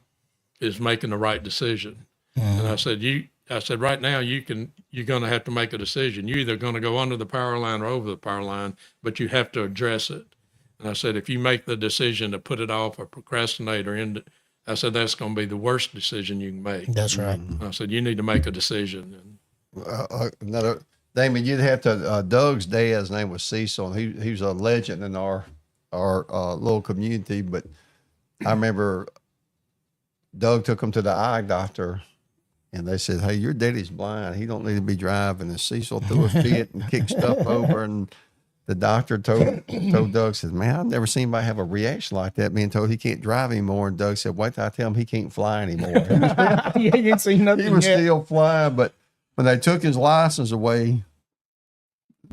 is making the right decision. And I said, right now you're going to have to make a decision. You're either going to go under the power line or over the power line, but you have to address it. And I said, if you make the decision to put it off or procrastinate or end it, I said, that's going to be the worst decision you can make. That's right. I said, you need to make a decision. Another, Damon, you'd have to, Doug's dad's name was Cecil, and he was a legend in our little community. But I remember Doug took him to the eye doctor, and they said, hey, your daddy's blind. He don't need to be driving. And Cecil threw a fit and kicked stuff over. And the doctor told Doug, says, man, I've never seen anybody have a reaction like that, being told he can't drive anymore. And Doug said, wait till I tell him he can't fly anymore. Yeah, you ain't seen nothing He was yet. still flying. But when they took his license away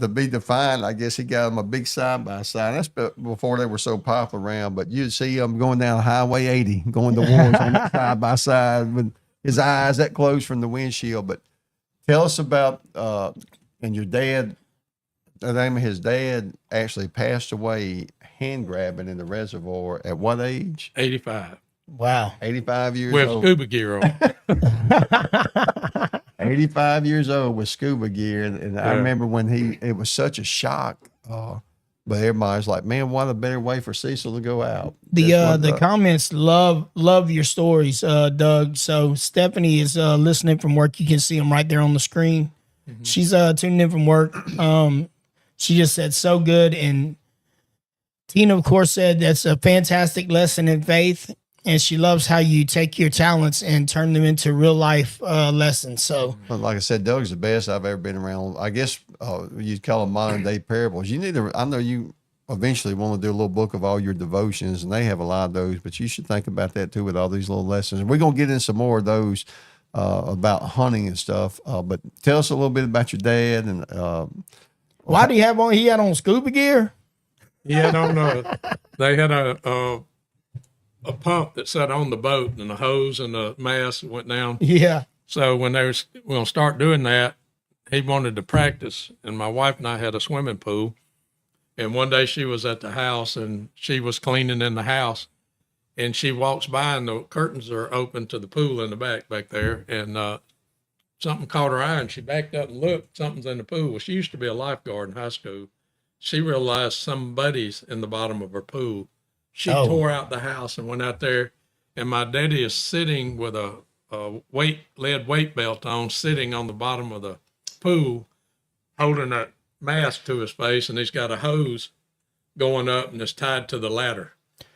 to be defined, I guess he got him a big side-by-side. That's before they were so popular around. But you'd see him going down Highway 80, going to wars on that side-by-side with his eyes that close from the windshield. But tell us about, and your dad, the name of his dad actually passed away hand grabbing in the reservoir at what age? 85. Wow. 85 years With old. scuba gear on. 85 years old with scuba gear. And I remember when it was such a shock. But everybody's like, man, what a better way for Cecil to go out. The comments love your stories, Doug. So Stephanie is listening from work. You can see them right there on the screen. Mm-hmm. She's tuning in from work. She just said so good. And Tina, of course, said that's a fantastic lesson in faith. And she loves how you take your talents and turn them into real life lessons. So, like I said, Doug's the best I've ever been around. I guess you'd call them modern day parables. You need to, I know you eventually want to do a little book of all your devotions, and they have a lot of those, but you should think about that too with all these little lessons. And we're going to get in some more of those about hunting and stuff. But tell us a little bit about your dad. And why do you have on? He had on scuba gear? Yeah, I don't know. They had a pump that sat on the boat, and the hose and the mast went down. Yeah. So when they was going to start doing that, he wanted to practice, and my wife and I had a swimming pool. And one day she was at the house, and she was cleaning in the house, and she walks by, and the curtains are open to the pool in the back there, and something caught her eye, and she backed up and looked. Something's in the pool. Well, she used to be a lifeguard in high school. She realized somebody's in the bottom of her pool. She tore out the house and went out there, and my daddy is sitting with a lead weight belt on, sitting on the bottom of the pool, holding a mask to his face, and he's got a hose going up, and it's tied to the ladder.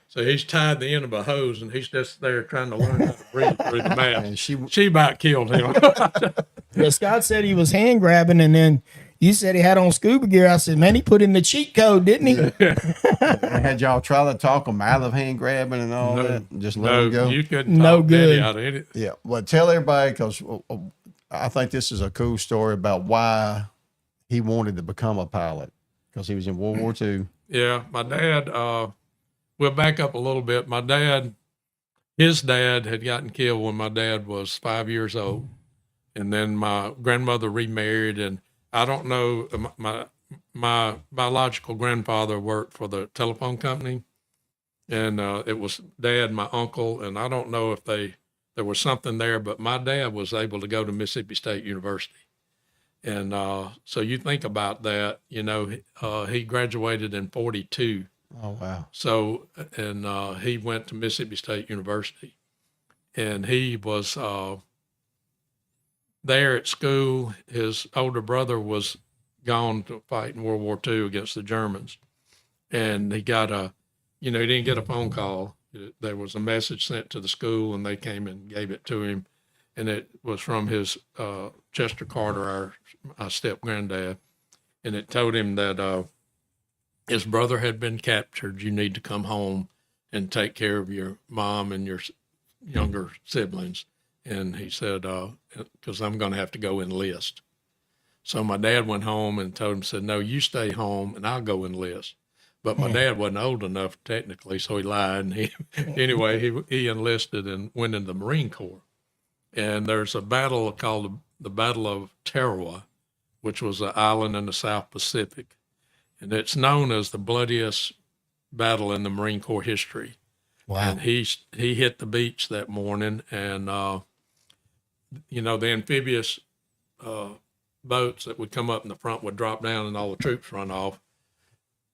So he's tied the end of a hose, and he's just there trying to learn how to breathe through the mask. And she about killed him. Yeah, Scott said he was hand grabbing, and then you said he had on scuba gear. I said, man, he put in the cheat code, didn't he? had y'all try to talk them out of hand grabbing and all that? Just let them go? You couldn't No talk good. Daddy out of it. Yeah. Well, tell everybody, because I think this is a cool story about why he wanted to become a pilot, because he was in World War II. Yeah, my dad, we'll back up a little bit. His dad had gotten killed when my dad was 5 years old. And then my grandmother remarried, and I don't know, my biological grandfather worked for the telephone company, and it was Dad, my uncle, and I don't know if there was something there, but my dad was able to go to Mississippi State University. And so you think about that, he graduated in 42. Oh, wow. So, and he went to Mississippi State University, and he was there at school. His older brother was gone to fight in World War II against the Germans, and he got he didn't get a phone call. There was a message sent to the school, and they came and gave it to him, and it was from his Chester Carter, our step granddad, and it told him that his brother had been captured. You need to come home and take care of your mom and your younger siblings. And he said, because I'm going to have to go enlist. So my dad went home and told him, said, no, you stay home and I'll go enlist. But my dad wasn't old enough technically, so he lied. And he enlisted and went into the Marine Corps. And there's a battle called the Battle of Tarawa, which was an island in the South Pacific. And it's known as the bloodiest battle in the Marine Corps history. Wow. And he hit the beach that morning, and the amphibious boats that would come up in the front would drop down, and all the troops run off.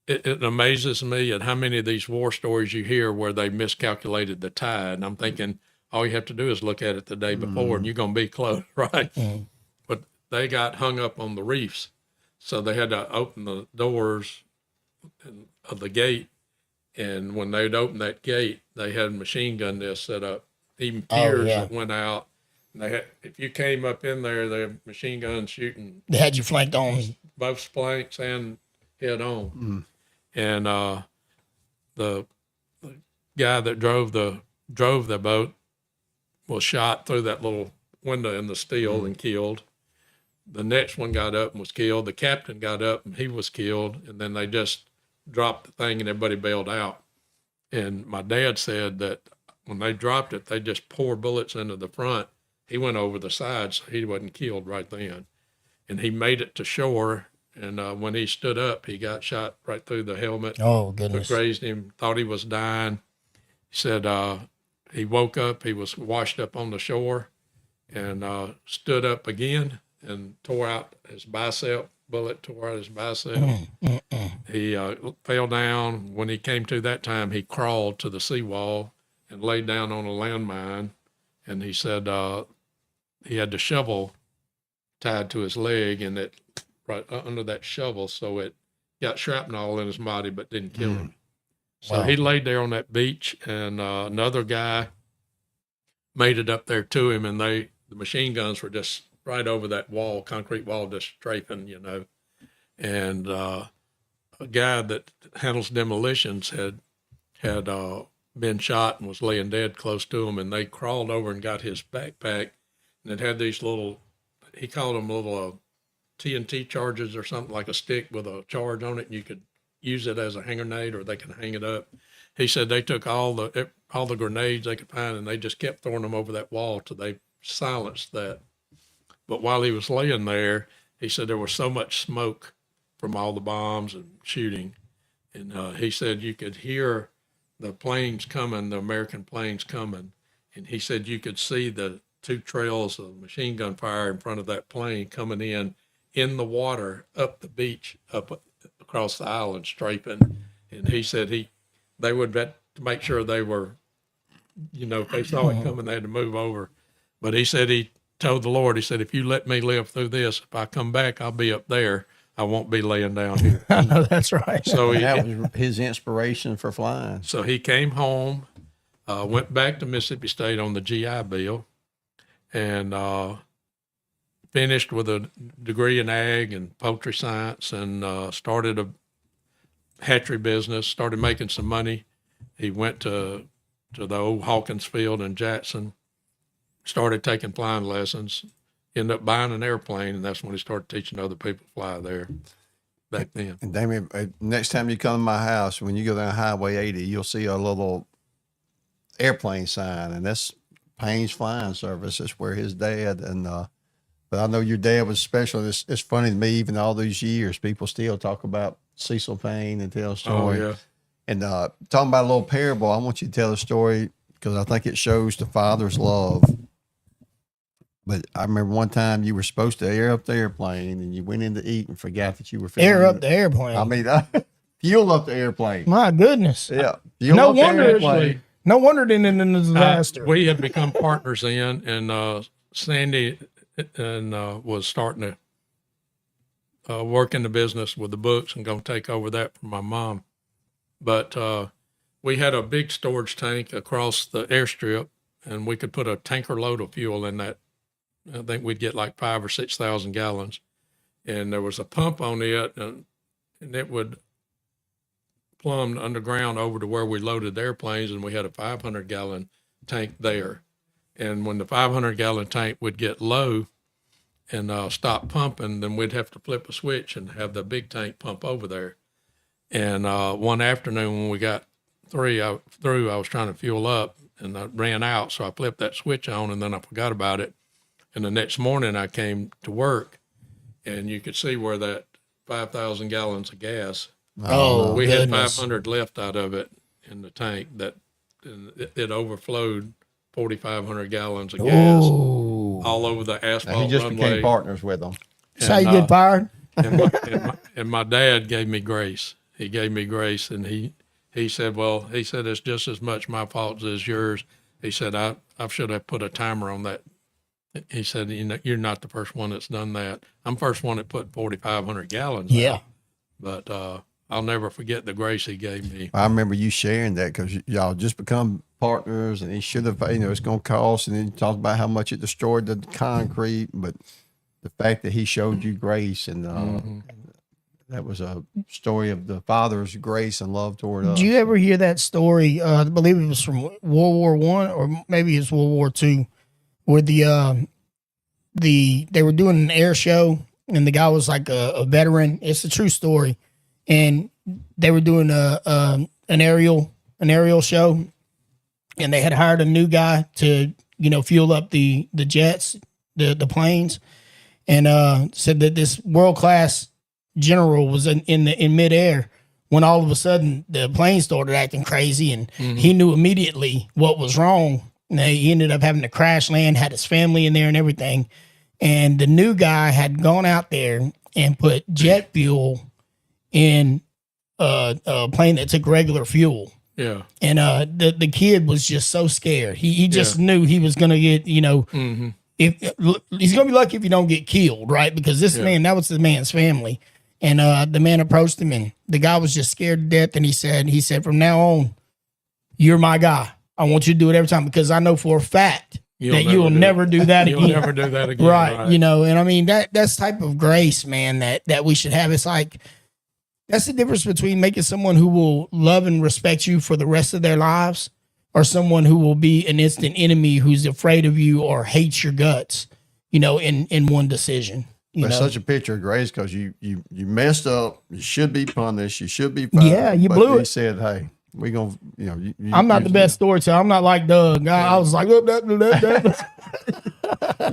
It amazes me at how many of these war stories you hear where they miscalculated the tide. And I'm thinking all you have to do is look at it the day before, and you're going to be close, right? But they got hung up on the reefs, so they had to open the doors of the gate. And when they'd open that gate, they had a machine gun nest set up, even piers that went out. And they had, if you came up in there, they had machine guns shooting. They had you flanked on both flanks and head on. And the guy that drove the boat was shot through that little window in the steel and killed. The next one got up and was killed. The captain got up and he was killed. And then they just dropped the thing and everybody bailed out. And my dad said that when they dropped it, they just poured bullets into the front. He went over the side, so he wasn't killed right then. And he made it to shore. And when he stood up, he got shot right through the helmet. Oh, goodness. It grazed him, thought he was dying. He said he woke up, he was washed up on the shore, and stood up again and tore out his bicep. Bullet tore out his bicep. He fell down. When he came to that time, he crawled to the seawall and laid down on a landmine. And he said he had the shovel tied to his leg, and it right under that shovel, so it got shrapnel in his body but didn't kill him. So he laid there on that beach, and another guy made it up there to him, and the machine guns were just right over that wall, concrete wall, just strafing, And a guy that handles demolitions had been shot and was laying dead close to him, and they crawled over and got his backpack, and it had these little, he called them little TNT charges or something, like a stick with a charge on it, and you could use it as a hand grenade or they could hang it up. He said they took all the grenades they could find, and they just kept throwing them over that wall till they silenced that. But while he was laying there, he said there was so much smoke from all the bombs and shooting. And he said you could hear the planes coming, the American planes coming. And he said you could see the two trails of machine gun fire in front of that plane coming in the water, up the beach, up across the island, strafing. And he said they would bet to make sure they were, if they saw it coming, they had to move over. But he said he told the Lord, he said, if you let me live through this, if I come back, I'll be up there. I won't be laying down here. I know that's right. So That was his inspiration for flying. So he came home, went back to Mississippi State on the GI Bill, and finished with a degree in ag and poultry science, and started a hatchery business, started making some money. He went to the old Hawkins Field in Jackson, started taking flying lessons, ended up buying an airplane, and that's when he started teaching other people to fly there back then. And Damien, next time you come to my house, when you go down Highway 80, you'll see a little airplane sign, and that's Payne's Flying Service. That's where his dad but I know your dad was special. It's funny to me, even all these years, people still talk about Cecil Payne and tell a story. Oh, yeah. And talking about a little parable, I want you to tell a story because I think it shows the Father's love. But I remember one time you were supposed to air up the airplane, and you went in to eat and forgot that you were filming. Air up the airplane. I mean, fuel up the airplane. My goodness. Yeah. Fuel No up the wonder airplane. No wonder it ended in a disaster. We had become partners then, and Sandy was starting to work in the business with the books and going to take over that from my mom. But we had a big storage tank across the airstrip, and we could put a tanker load of fuel in that. I think we'd get like 5,000 or 6,000 gallons, and there was a pump on it, and it would plumb underground over to where we loaded the airplanes, and we had a 500-gallon tank there. And when the 500-gallon tank would get low and stop pumping, then we'd have to flip a switch and have the big tank pump over there. And one afternoon when we got through, I was trying to fuel up, and I ran out, so I flipped that switch on, and then I forgot about it. And the next morning I came to work, and you could see where that 5,000 gallons of gas. Oh, We had goodness. 500 left out of it in the tank. And it overflowed 4,500 gallons of gas Ooh. all over the Now, asphalt he just runway. became partners with them. That's how you get fired? And my dad gave me grace. He gave me grace, and he said, well, it's just as much my fault as yours. He said, I should have put a timer on that. He said, you're not the first one that's done that. I'm first one that put 4,500 gallons Yeah. out. But I'll never forget the grace he gave me. I remember you sharing that because y'all just become partners, and he should have, it's going to cost. And then you talked about how much it destroyed the concrete, but the fact that he showed you grace, and that was a story of the Father's grace and love toward us. Did you ever hear that story? I believe it was from World War I, or maybe it's World War II, where they were doing an air show, and the guy was like a veteran. It's a true story, and they were doing an aerial show, and they had hired a new guy to fuel up the jets, the planes, and said that this world class general was in midair when all of a sudden the plane started acting crazy, and he knew immediately what was wrong. And he ended up having to crash land, had his family in there and everything. And the new guy had gone out there and put jet fuel in a plane that took regular fuel. Yeah. And the kid was just so scared. He just knew he was going to get, if he's going to be lucky if you don't get killed, right? Because this man, that was the man's family. And the man approached him, and the guy was just scared to death. And he said, from now on, you're my guy. I want you to do it every time, because I know for a fact that you'll never do that again. You'll never do that again. Right. Right. And I mean, that's type of grace, man, that we should have. It's like, that's the difference between making someone who will love and respect you for the rest of their lives, or someone who will be an instant enemy who's afraid of you or hates your guts, in one decision. It's such a picture of grace, because you messed up. You should be punished. You should be fired. Yeah, you but blew he it. said, hey, we're going to, I'm not the best storyteller. I'm not like Doug. I was like, look, You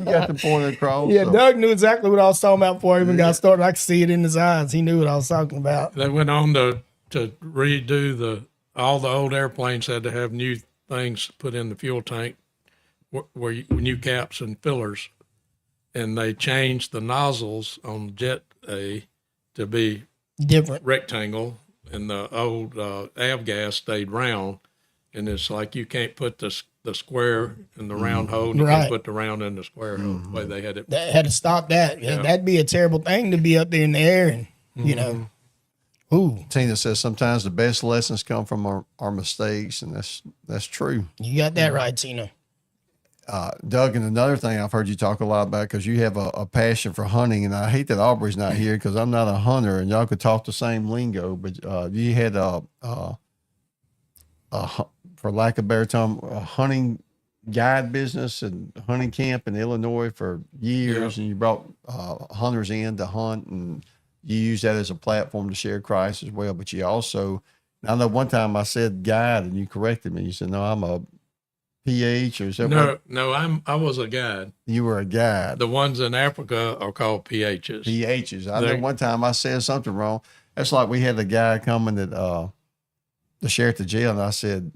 got the point across. yeah, so. Doug knew exactly what I was talking about before I even got started. I could see it in his eyes. He knew what I was talking about. They went on to redo all the old airplanes had to have new things put in the fuel tank, where new caps and fillers, and they changed the nozzles on Jet A to be Different. rectangle, and the old avgas stayed round. And it's like you can't put the square in the round hole, and you Right. can't put the round in the square hole. The way they had it. That had to stop that. Yeah. That'd be a terrible thing to be up there in the air and, ooh, Tina says sometimes the best lessons come from our mistakes, and that's true. you got that right, Tina. Doug, and another thing I've heard you talk a lot about, because you have a passion for hunting, and I hate that Aubrey's not here, because I'm not a hunter, and y'all could talk the same lingo, but you had for lack of a better term, a hunting guide business and hunting camp in Illinois for years, and you brought hunters in to hunt, and you use that as a platform to share Christ as well. But you also, I know one time I said guide, and you corrected me. You said, no, I'm a PH, or something. No, I was a guide. You were a guide. The ones in Africa are called PHs. PHs. I know one time I said something wrong. That's like we had a guy coming that the sheriff to jail, and I said,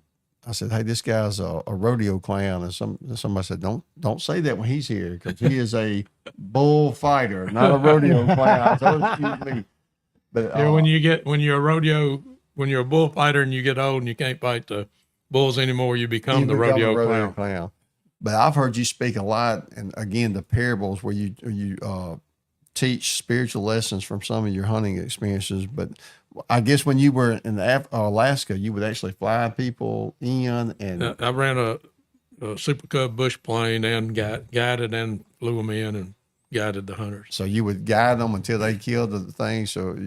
hey, this guy's a rodeo clown, and somebody said, don't say that when he's here, because he is a bull fighter, not a rodeo clown. So excuse me. But When you're a bullfighter and you get old and you can't fight the bulls anymore, you become the rodeo clown. But I've heard you speak a lot, and again, the parables where you teach spiritual lessons from some of your hunting experiences. But I guess when you were in Alaska, you would actually fly people in, and I ran a Super Cub bush plane and guided and flew them in and guided the hunters. so you would guide them until they killed the thing. So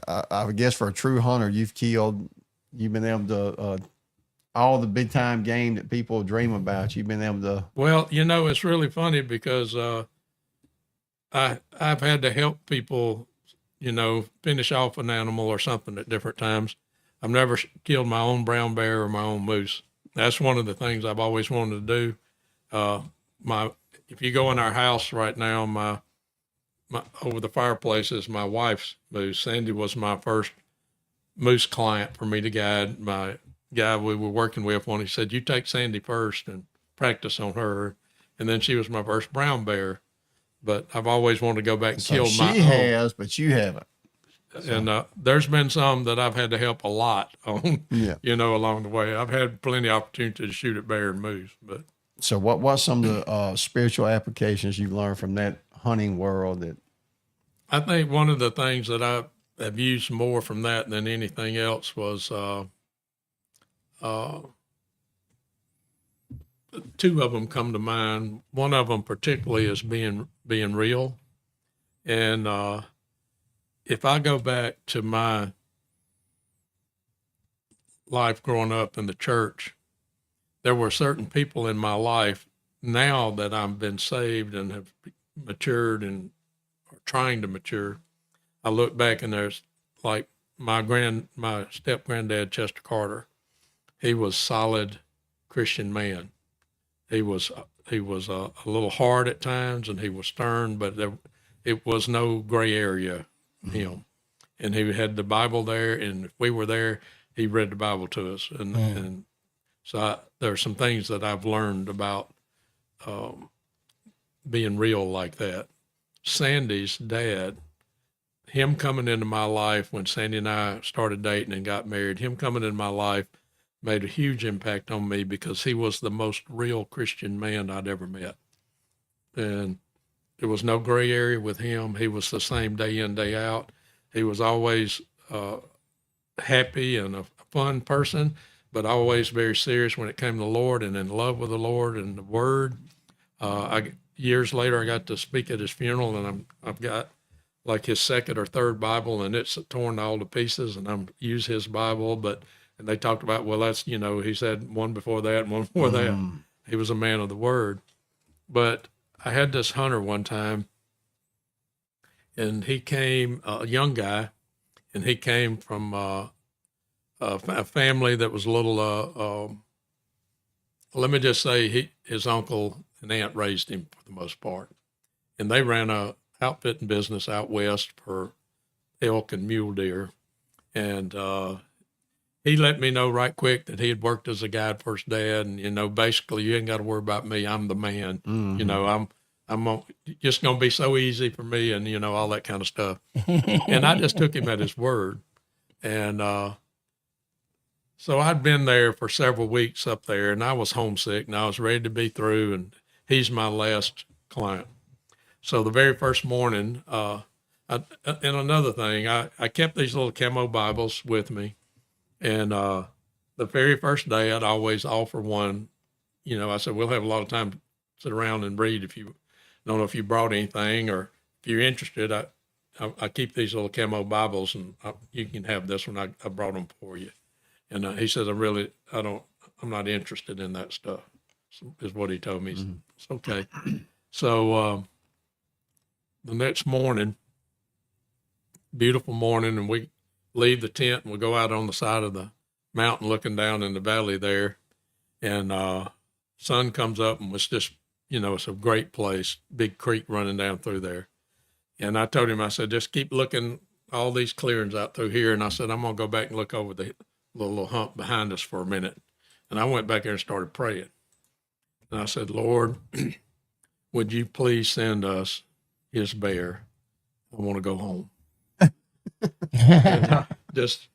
I guess for a true hunter, you've been able to all the big time game that people dream about. You've been able to. Well, it's really funny because I've had to help people, finish off an animal or something at different times. I've never killed my own brown bear or my own moose. That's one of the things I've always wanted to do. If you go in our house right now, over the fireplace is my wife's moose. Sandy was my first moose client for me to guide. My guy we were working with, when he said, "You take Sandy first and practice on her," and then she was my first brown bear. But I've always wanted to go back and So kill she my own. has, but you haven't. And there's been some that I've had to help a lot on, Yeah. along the way. I've had plenty of opportunity to shoot at bear and moose, but So what was some of the spiritual applications you learned from that hunting world? That I think one of the things that I have used more from that than anything else was two of them come to mind. One of them particularly is being real. And if I go back to my life growing up in the church, there were certain people in my life now that I've been saved and have matured and are trying to mature. I look back and there's like my step granddad, Chester Carter. He was solid Christian man. He was a little hard at times and he was stern, but it was no gray area in him. And he had the Bible there, and if we were there, he read the Bible to us. And so there are some things that I've learned about being real like that. Sandy's dad, him coming into my life when Sandy and I started dating and got married, him coming into my life made a huge impact on me because he was the most real Christian man I'd ever met. And there was no gray area with him. He was the same day in, day out. He was always happy and a fun person, but always very serious when it came to the Lord and in love with the Lord and the Word. Years later, I got to speak at his funeral, and I've got like his second or third Bible, and it's torn all to pieces, and I'm use his Bible, and they talked about, well, that's, he said one before that and one before that. He was a man of the Word. But I had this hunter one time, and he came, a young guy, and he came from a family that was a little, let me just say, his uncle and aunt raised him for the most part. And they ran a outfitting business out west for elk and mule deer. And he let me know right quick that he had worked as a guide for his dad. And, basically, you ain't got to worry about me. I'm the man. Mm-hmm. I'm just going to be so easy for me and, all that kind of stuff. And I just took him at his word. And so I'd been there for several weeks up there, and I was homesick, and I was ready to be through, and he's my last client. So the very first morning, and another thing, I kept these little camo Bibles with me. And the very first day, I'd always offer one. I said, we'll have a lot of time to sit around and read. If you don't know if you brought anything, or if you're interested, I keep these little camo Bibles, and you can have this one. I brought them for you. And he says, I'm not interested in that stuff, is what he told me. Mm-hmm. It's okay. So the next morning, beautiful morning, and we leave the tent and we go out on the side of the mountain looking down in the valley there. And sun comes up, and it's just, it's a great place, big creek running down through there. And I told him, I said, just keep looking all these clearings out through here. And I said, I'm going to go back and look over the little hump behind us for a minute. And I went back there and started praying. And I said, Lord, would you please send us his bear? I want to go home. Just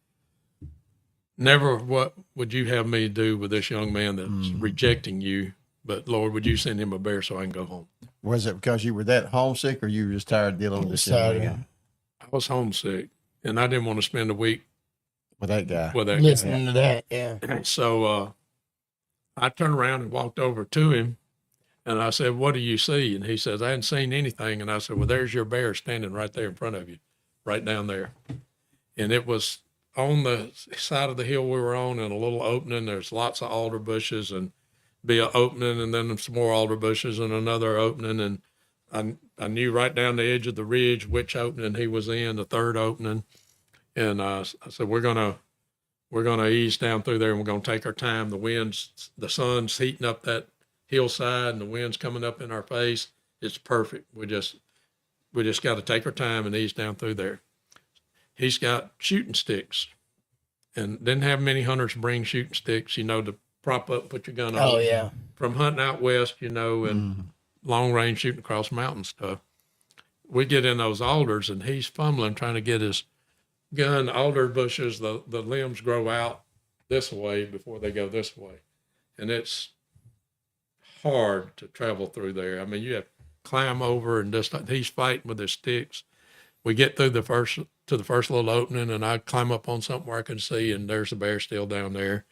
never, what would you have me do with this young man that's rejecting you? But Lord, would you send him a bear so I can go home? Was it because you were that homesick, or you were just tired of dealing with this young man? I was homesick, and I didn't want to spend a week with that guy. Listening to that, yeah. So I turned around and walked over to him, and I said, what do you see? And he says, I hadn't seen anything. And I said, well, there's your bear standing right there in front of you, right down there. And it was on the side of the hill we were on, in a little opening. There's lots of alder bushes, and be an opening, and then some more alder bushes, and another opening. And I knew right down the edge of the ridge which opening he was in, the third opening. And I said, we're gonna ease down through there, and we're gonna take our time. The sun's heating up that hillside, and the wind's coming up in our face. It's perfect. We're We just got to take our time and ease down through there. He's got shooting sticks, and didn't have many hunters bring shooting sticks, to prop up, put your gun on. Oh yeah. From hunting out west, and long range shooting across mountain stuff. We get in those alders, and he's fumbling trying to get his gun. Alder bushes, the limbs grow out this way before they go this way, and it's hard to travel through there. I mean, you have to climb over, and just he's fighting with his sticks. We get through the first little opening, and I climb up on something where I can see, and there's the bear still down there.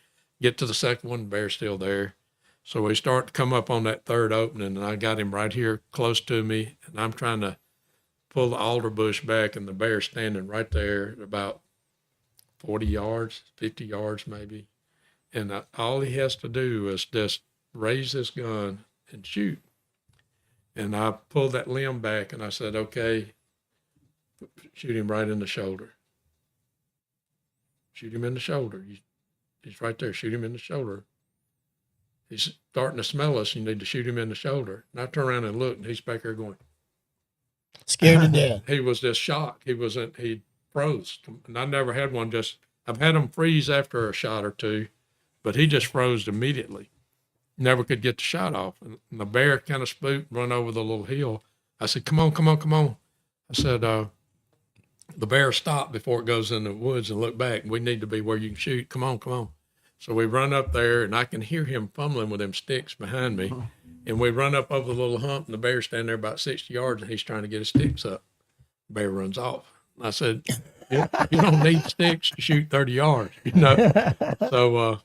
Get to the second one, the bear's still there. So we start to come up on that third opening, and I got him right here close to me, and I'm trying to pull the alder bush back, and the bear's standing right there about 40 yards, 50 yards maybe. And all he has to do is just raise his gun and shoot. And I pulled that limb back, and I said, okay, shoot him right in the shoulder. Shoot him in the shoulder. He's right there. Shoot him in the shoulder. He's starting to smell us. You need to shoot him in the shoulder. And I turn around and look, and he's back there going. Scared to death. He was just shocked. He froze. And I never had one I've had him freeze after a shot or two, but he just froze immediately. Never could get the shot off. And the bear kind of spooked, run over the little hill. I said, come on, come on, come on. I said, the bear stopped before it goes in the woods and look back. We need to be where you can shoot. Come on, come on. So we run up there, and I can hear him fumbling with them sticks behind me. And we run up over the little hump, and the bear's standing there about 60 yards, and he's trying to get his sticks up. The bear runs off. I said, you don't need sticks to shoot 30 yards, So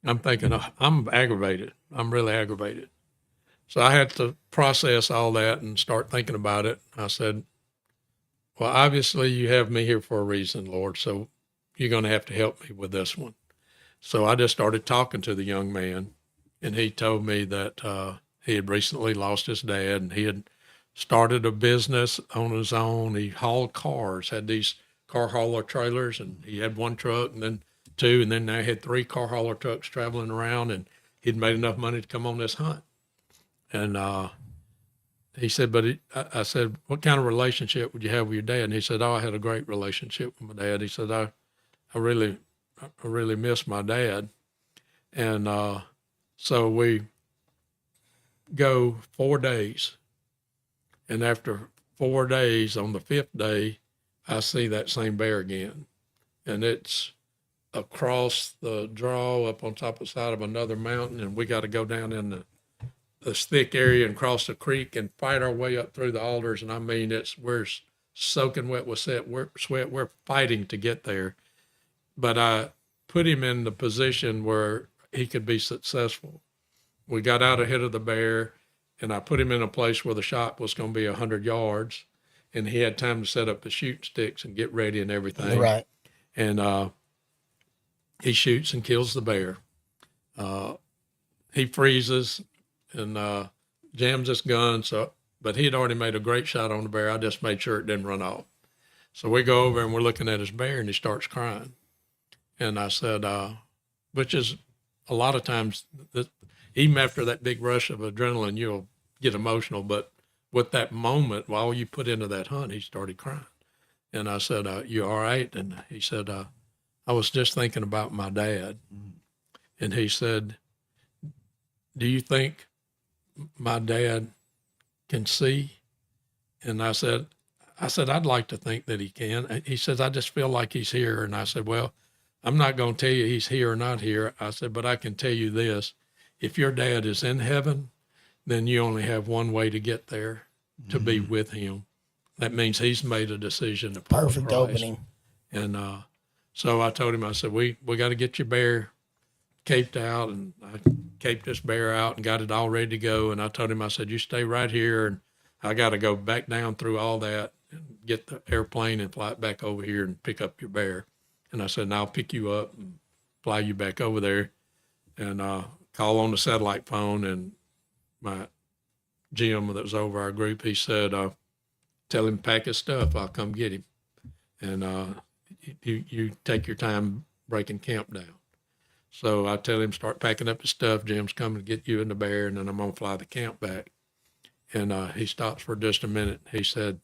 I'm thinking, I'm aggravated. I'm really aggravated. So I had to process all that and start thinking about it. I said, well, obviously you have me here for a reason, Lord, so you're going to have to help me with this one. So I just started talking to the young man, and he told me that he had recently lost his dad, and he had started a business on his own. He hauled cars, had these car hauler trailers, and he had one truck and then two, and then now he had 3 car hauler trucks traveling around, and he'd made enough money to come on this hunt. And he said, I said, what kind of relationship would you have with your dad? And he said, I had a great relationship with my dad. He said, I really miss my dad. And so we go 4 days. And after 4 days, on the 5th day, I see that same bear again. And it's across the draw up on top of the side of another mountain. And we got to go down in this thick area and cross the creek and fight our way up through the alders. And I mean, we're soaking wet with sweat. We're fighting to get there. But I put him in the position where he could be successful. We got out ahead of the bear, and I put him in a place where the shot was going to be 100 yards, and he had time to set up the shooting sticks and get ready and everything. Right. And he shoots and kills the bear. He freezes and jams his gun. But he had already made a great shot on the bear. I just made sure it didn't run off. So we go over and we're looking at his bear, and he starts crying. And I said, which is a lot of times, even after that big rush of adrenaline, you'll get emotional. But with that moment, while you put into that hunt, he started crying. And I said, you all right? And he said, I was just thinking about my dad. And he said, do you think my dad can see? And I said, I'd like to think that he can. He says, I just feel like he's here. And I said, well, I'm not going to tell you he's here or not here. I said, but I can tell you this. If your dad is in heaven, then you only have one way to get there, to be with him. That means he's made a decision to follow Perfect Christ. opening. And so I told him, I said, we got to get your bear caped out. And I caped this bear out and got it all ready to go. And I told him, I said, you stay right here. And I got to go back down through all that and get the airplane and fly it back over here and pick up your bear. And I said, and I'll pick you up and fly you back over there. And call on the satellite phone. And my Jim that was over our group, he said, tell him to pack his stuff. I'll come get him. And you take your time breaking camp down. So I tell him, start packing up his stuff. Jim's coming to get you and the bear, and then I'm going to fly the camp back. And he stops for just a minute. He said,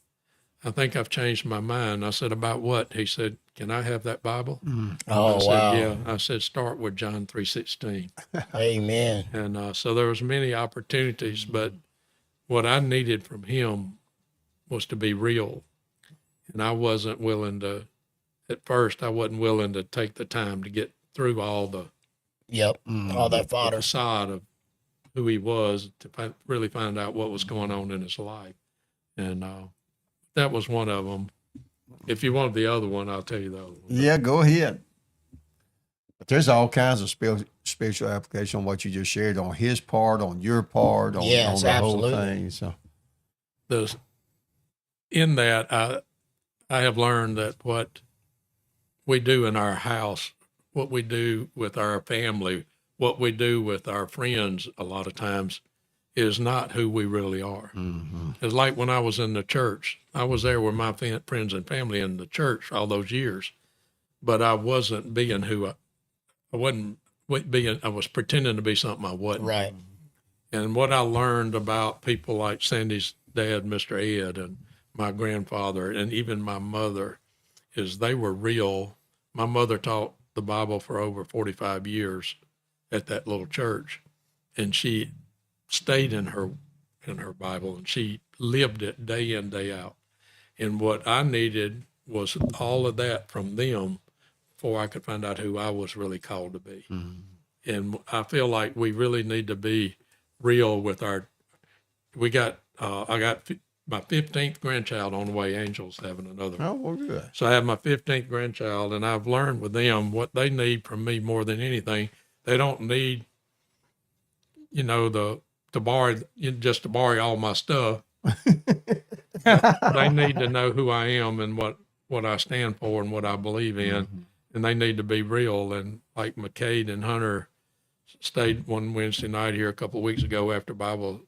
I think I've changed my mind. I said, about what? He said, can I have that Bible? Oh, I said, wow. yeah. I said, start with John 3:16. Amen. And so there was many opportunities, but what I needed from him was to be real. And I wasn't willing to, at first, I wasn't willing to take the time to get through all the Yep. All that fodder. facade of who he was to really find out what was going on in his life. And that was one of them. If you want the other one, I'll tell you the other one. Yeah, go ahead. But there's all kinds of spiritual application on what you just shared, on his part, on your part, on, Yes, on the absolutely. whole thing. So In that, I have learned that what we do in our house, what we do with our family, what we do with our friends a lot of times is not who we really are. It's like when I was in the church, I was there with my friends and family in the church all those years, but I wasn't being who I wasn't being, I was pretending to be something I wasn't. Right. And what I learned about people like Sandy's dad, Mr. Ed, and my grandfather, and even my mother, is they were real. My mother taught the Bible for over 45 years at that little church, and she stayed in her Bible, and she lived it day in, day out. And what I needed was all of that from them before I could find out who I was really called to be. And I feel like we really need to be real with I got my 15th grandchild on the way. Angel's having another one. oh, well, good. So I have my 15th grandchild, and I've learned with them what they need from me more than anything. They don't need, to borrow all my stuff. They need to know who I am and what I stand for and what I believe in, and they need to be real. And like McCade and Hunter stayed one Wednesday night here a couple of weeks ago after Bible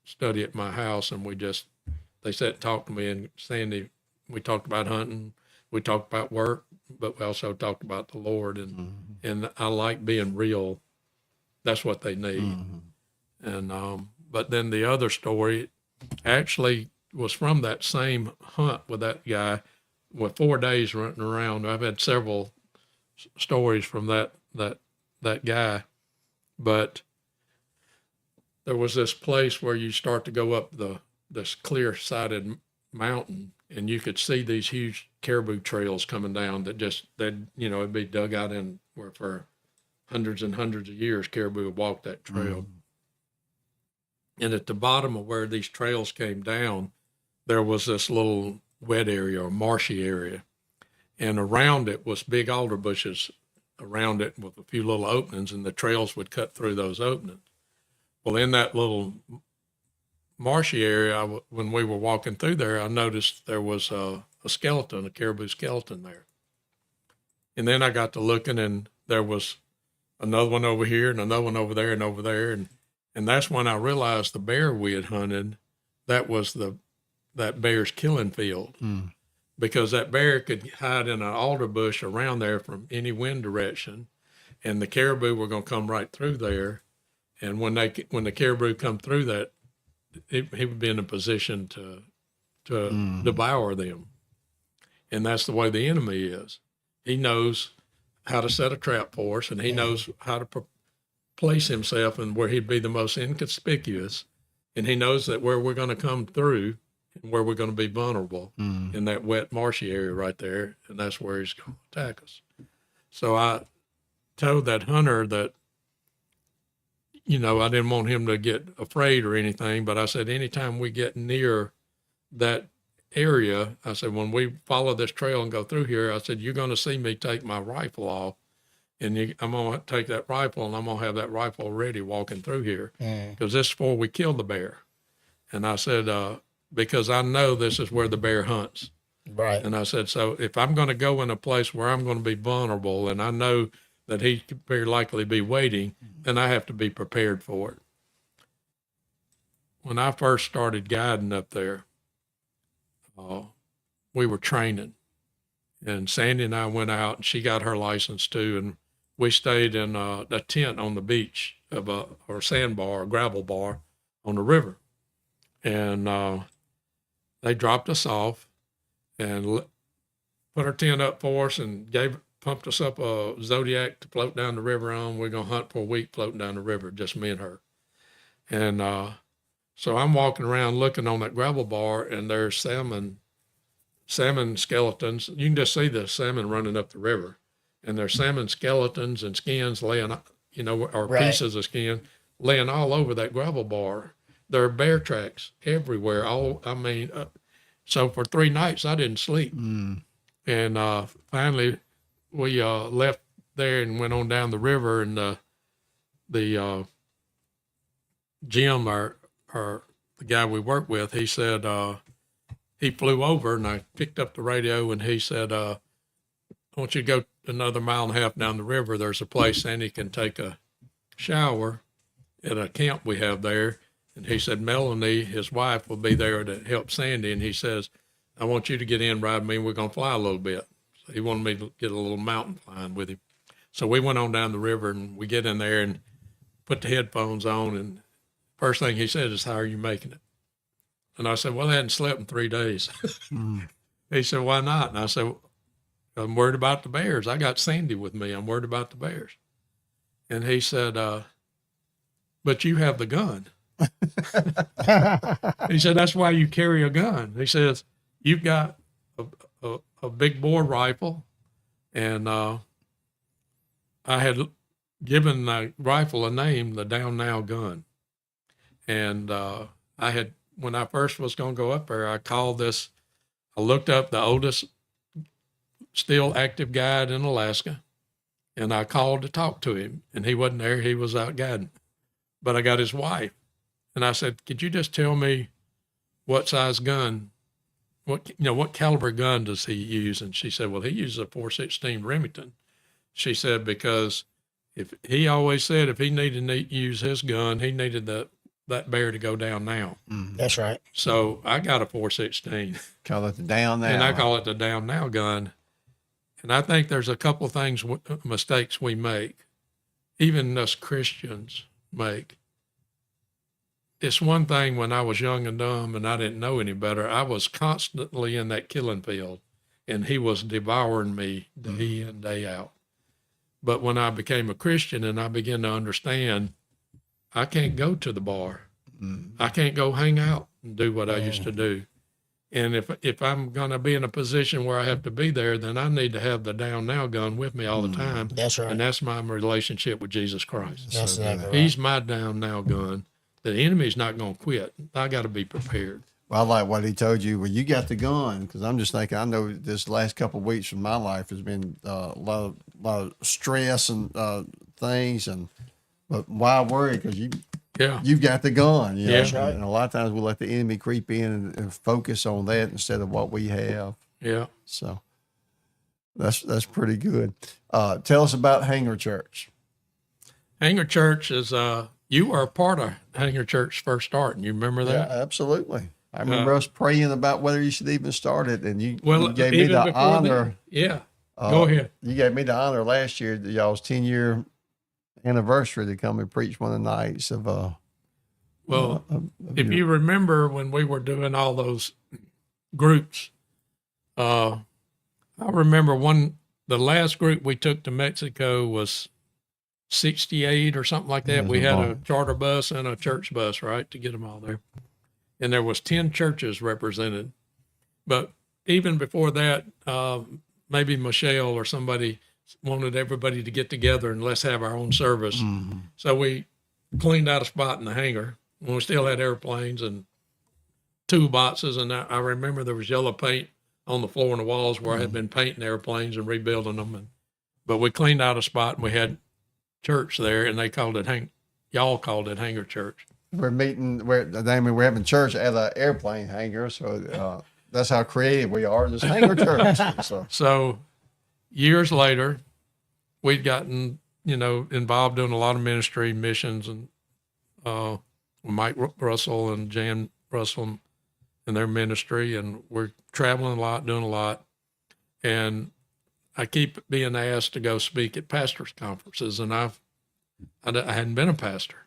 study at my house, and they sat and talked to me, and Sandy, we talked about hunting, we talked about work, but we also talked about the Lord, and I like being real. That's what they need. And but then the other story actually was from that same hunt with that guy, with 4 days running around. I've had several stories from that guy, but there was this place where you start to go up this clear-sided mountain, and you could see these huge caribou trails coming down it'd be dug out in where for hundreds and hundreds of years caribou would walk that trail. And at the bottom of where these trails came down, there was this little wet area or marshy area, and around it was big alder bushes around it with a few little openings, and the trails would cut through those openings. Well, in that little marshy area, when we were walking through there, I noticed there was a skeleton, a caribou skeleton there. And then I got to looking, and there was another one over here and another one over there and over there. And that's when I realized the bear we had hunted, that was that bear's killing field. Because that bear could hide in an alder bush around there from any wind direction, and the caribou were going to come right through there. And when the caribou come through that, he would be in a position to devour them. And that's the way the enemy is. He knows how to set a trap for us, and he knows how to place himself and where he'd be the most inconspicuous. And he knows that where we're going to come through and where we're going to be vulnerable in that wet, marshy area right there, and that's where he's going to attack us. So I told that hunter that, I didn't want him to get afraid or anything, but I said, anytime we get near that area, I said, when we follow this trail and go through here, I said, you're going to see me take my rifle off, and I'm going to take that rifle, and I'm going to have that rifle ready walking through here, because this is before we kill the bear. And I said, because I know this is where the bear hunts. Right. And I said, so if I'm going to go in a place where I'm going to be vulnerable, and I know that he could very likely be waiting, then I have to be prepared for it. When I first started guiding up there, we were training, and Sandy and I went out, and she got her license too, and we stayed in a tent on the beach or sandbar, or gravel bar on the river. And they dropped us off, and put our tent up for us and pumped us up a Zodiac to float down the river on. We're going to hunt for a week floating down the river, just me and her. And so I'm walking around looking on that gravel bar, and there's salmon skeletons. You can just see the salmon running up the river. And there's salmon skeletons and skins laying, or Right. pieces of skin laying all over that gravel bar. There are bear tracks everywhere. So for 3 nights I didn't sleep. And finally we left there and went on down the river, and the Jim, or the guy we work with, he said he flew over, and I picked up the radio, and he said, I want you to go another 1.5 miles down the river. There's a place Sandy can take a shower at a camp we have there. And he said, Melanie, his wife, will be there to help Sandy. And he says, I want you to get in, ride me, and we're going to fly a little bit. So he wanted me to get a little mountain flying with him. So we went on down the river, and we get in there and put the headphones on. And first thing he said is, how are you making it? And I said, well, I hadn't slept in 3 days. He said, why not? And I said, I'm worried about the bears. I got Sandy with me. I'm worried about the bears. And he said, but you have the gun. He said, that's why you carry a gun. He says, you've got a big bore rifle. And I had given the rifle a name, the Down Now gun. And when I first was going to go up there, I looked up the oldest still active guide in Alaska, and I called to talk to him, and he wasn't there. He was out guiding. But I got his wife, and I said, could you just tell me what size gun, what caliber gun does he use? And she said, well, he uses a .416 Remington. She said, because he always said if he needed to use his gun, he needed that bear to go down now. That's right. So I got a .416. Call it the Down Now. And I call it the Down Now gun. And I think there's a couple of mistakes we make, even us Christians make. It's one thing when I was young and dumb and I didn't know any better, I was constantly in that killing field, and he was devouring me day in, day out. But when I became a Christian and I began to understand, I can't go to the bar. I can't go hang out and do what I used to do. And if I'm going to be in a position where I have to be there, then I need to have the Down Now gun with me all the time. That's right. And that's my relationship with Jesus Christ. That's exactly right. He's my Down Now gun. The enemy's not going to quit. I got to be prepared. Well, I like what he told you. Well, you got the gun, because I'm just thinking, I know this last couple of weeks of my life has been a lot of stress and things, but why worry? Because you've got the gun. You know? That's right. And a lot of times we let the enemy creep in and focus on that instead of what we have. Yeah. So that's pretty good. Tell us about Hangar Church. Hangar Church is, you were a part of Hangar Church first start, and you remember that? Yeah, absolutely. I remember us praying about whether you should even start it, and you gave me even the before honor. Yeah. Go ahead. You gave me the honor last year, y'all's 10-year anniversary, to come and preach one of the nights of. If you remember when we were doing all those groups, I remember the last group we took to Mexico was 68 or something like that. Yeah, We had a charter bus and a church bus, right, to get them all there. And there was 10 churches represented. But even before that, maybe Michelle or somebody wanted everybody to get together and let's have our own service. So we cleaned out a spot in the hangar when we still had airplanes and toolboxes. And I remember there was yellow paint on the floor and the walls where I had been painting airplanes and rebuilding them. But we cleaned out a spot and we had church there, and they called it y'all called it Hangar Church. We're we're having church at an airplane hangar, so that's how creative we are. Just Hangar Church. So years later, we'd gotten involved in a lot of ministry missions, and Mike Russell and Jan Russell and their ministry, and we're traveling a lot, doing a lot, and I keep being asked to go speak at pastors' conferences, and I hadn't been a pastor.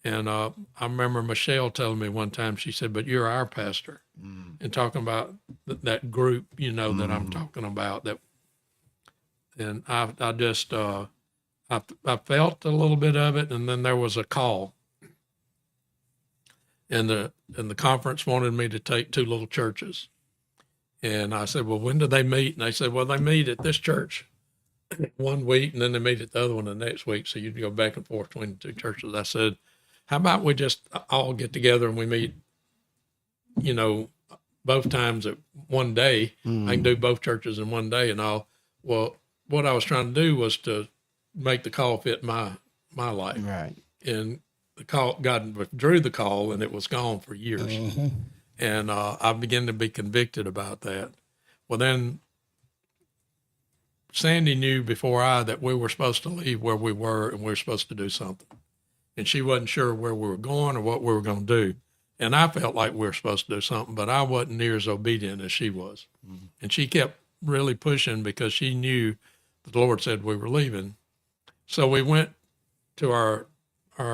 And I remember Michelle telling me one time, she said, but you're our pastor, and talking about that group, that I'm talking about. And I just, I felt a little bit of it, and then there was a call. And the conference wanted me to take two little churches. And I said, well, when do they meet? And they said, well, they meet at this church one week, and then they meet at the other one the next week. So you'd go back and forth between the two churches. I said, how about we just all get together and we meet, both times at one day. I can do both churches in one day and all. Well, what I was trying to do was to make the call fit my life. Right. And the call, God withdrew the call, and it was gone for years. Mm-hmm. And I began to be convicted about that. Well, then Sandy knew before that we were supposed to leave where we were, and we were supposed to do something. And she wasn't sure where we were going or what we were going to do. And I felt like we were supposed to do something, but I wasn't near as obedient as she was. Mm-hmm. And she kept really pushing because she knew that the Lord said we were leaving. So we went to our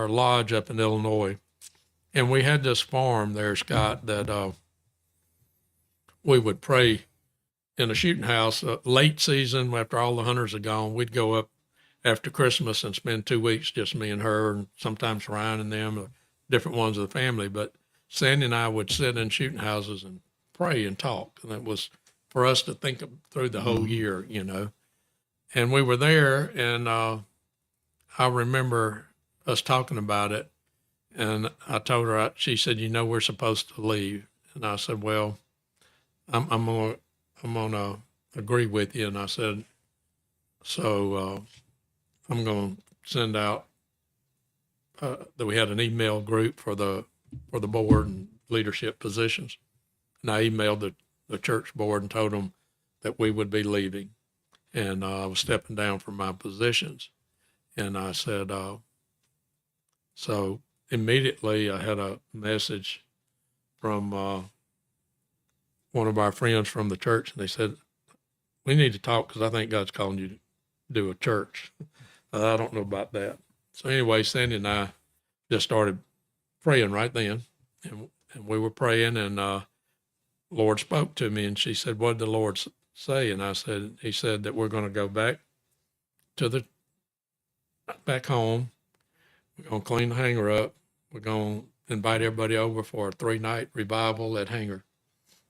lodge up in Illinois, and we had this farm there, Scott, that we would pray in a shooting house. Late season, after all the hunters had gone, we'd go up after Christmas and spend 2 weeks, just me and her, and sometimes Ryan and them, or different ones of the family. But Sandy and I would sit in shooting houses and pray and talk. And it was for us to think through the whole year, And we were there, and I remember us talking about it. And I told her, she said, we're supposed to leave. And I said, well, I'm gonna agree with you. And I said, so I'm going to send out that we had an email group for the board and leadership positions. And I emailed the church board and told them that we would be leaving. And I was stepping down from my positions. And I said, so immediately I had a message from one of our friends from the church, and they said, we need to talk because I think God's calling you to do a church. I don't know about that. So anyway, Sandy and I just started praying right then, and we were praying, and Lord spoke to me, and she said, what did the Lord say? And I said, he said that we're going to go back home. We're going to clean the hangar up. We're going to invite everybody over for a 3-night revival at Hangar.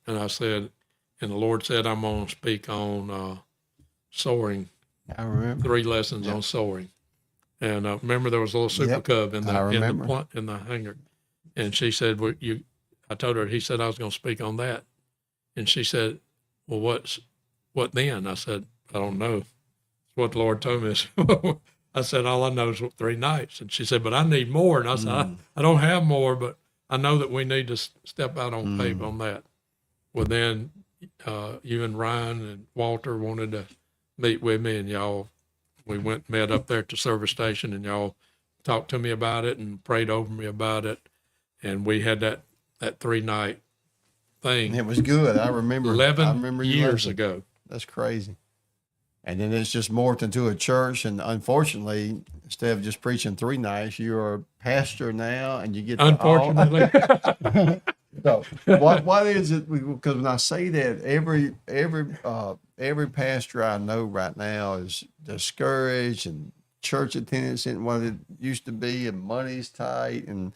And I said, and the Lord said, I'm going to speak on soaring. I remember 3 lessons on soaring. And remember there was a little Super Cub in the hangar. And she said, I told her, he said I was going to speak on that. And she said, well, what then? I said, I don't know. It's what the Lord told me. I said, all I know is 3 nights. And she said, but I need more. And I said, I don't have more, but I know that we need to step out on faith on that. Well, then you and Ryan and Walter wanted to meet with me, and we met up there at the service station, and y'all talked to me about it and prayed over me about it. And we had that 3-night thing. it was good. I remember 11 years ago. That's crazy. And then it's just morphed into a church. And unfortunately, instead of just preaching 3 nights, you're a pastor now, and you get to Unfortunately. So what is it? Because when I say that, every pastor I know right now is discouraged, and church attendance isn't what it used to be, and money's tight. And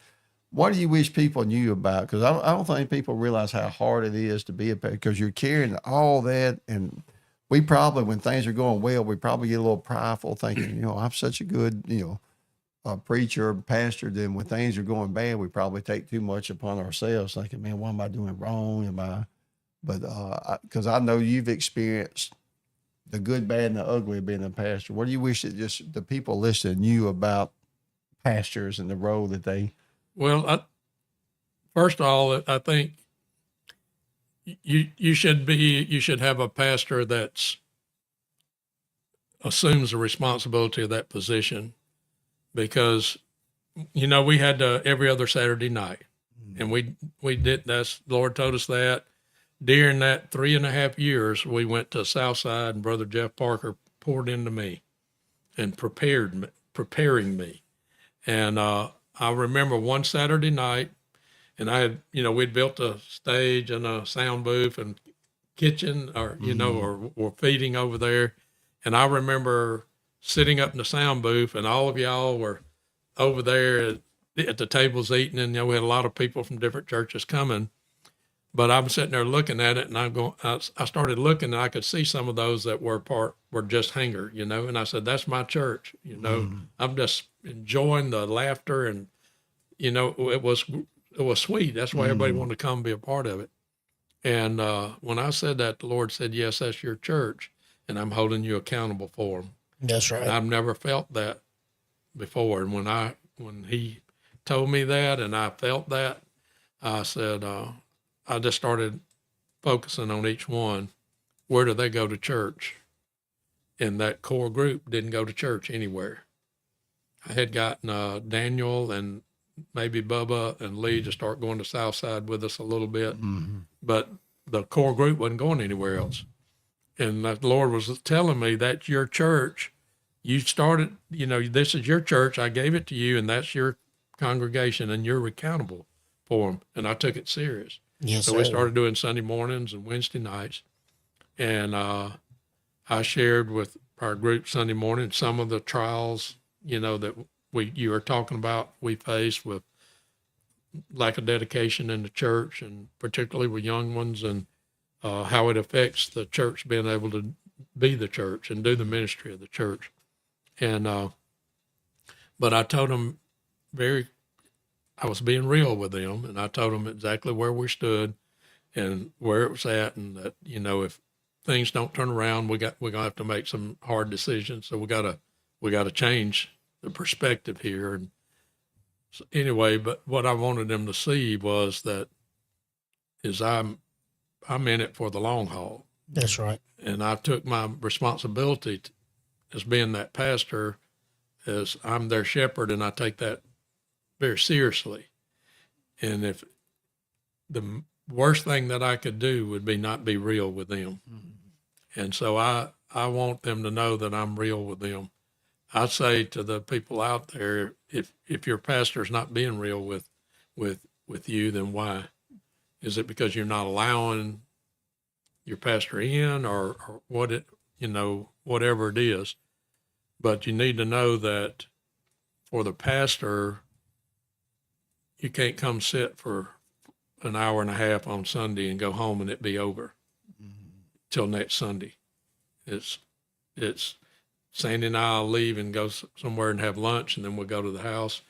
what do you wish people knew about? Because I don't think people realize how hard it is to be a pastor, because you're carrying all that. And we probably, when things are going well, we probably get a little prideful, thinking, I'm such a good, preacher or pastor. Then when things are going bad, we probably take too much upon ourselves, thinking, man, what am I doing wrong? But because I know you've experienced the good, bad, and the ugly of being a pastor. What do you wish that just the people listening knew about pastors and the role that they? Well, first of all, I think you should have a pastor that assumes the responsibility of that position, because we had every other Saturday night, and we did. That's the Lord told us that. During that 3.5 years, we went to Southside, and Brother Jeff Parker poured into me and preparing me. And I remember one Saturday night, and I had, we'd built a stage and a sound booth and kitchen or, you know, or feeding over there. And I remember sitting up in the sound booth and all of y'all were over there at the tables eating. And, you know, we had a lot of people from different churches coming. But I'm sitting there looking at it, and I started looking, and I could see some of those that were just Hangar, you know. And I said, "That's my church," you know. I'm just enjoying the laughter, and you know, it was sweet. That's why everybody wanted to come be a part of it. And when I said that, the Lord said, "Yes, that's your church, and I'm holding you accountable for them." That's right. And I've never felt that before. And when He told me that, and I felt that, I said. I just started focusing on each one. Where do they go to church? And that core group didn't go to church anywhere. I had gotten Daniel and maybe Bubba and Lee to start going to Southside with us a little bit, but the core group wasn't going anywhere else. And the Lord was telling me, that's your church. You started, you know, this is your church. I gave it to you, and that's your congregation, and you're accountable for them. And I took it serious. Yes, So sir. we started doing Sunday mornings and Wednesday nights. And I shared with our group Sunday morning some of the trials, you know, that you were talking about we face with lack of dedication in the church, and particularly with young ones, and how it affects the church being able to be the church and do the ministry of the church. And but I told them I was being real with them, and I told them exactly where we stood and where it was at, and that, you know, if things don't turn around, we're gonna have to make some hard decisions. So we gotta change the perspective here. And so anyway, but what I wanted them to see was that I'm in it for the long haul, That's right. and I took my responsibility as being that pastor, as I'm their shepherd, and I take that very seriously. And if the worst thing that I could do would be not be real with them. And so I want them to know that I'm real with them. I say to the people out there, if your pastor's not being real with you, then why? Is it because you're not allowing your pastor in, or whatever it is? But you need to know that for the pastor, you can't come sit for an hour and a half on Sunday and go home and it be over till next Sunday. It's Sandy and I'll leave and go somewhere and have lunch, and then we'll go to the house.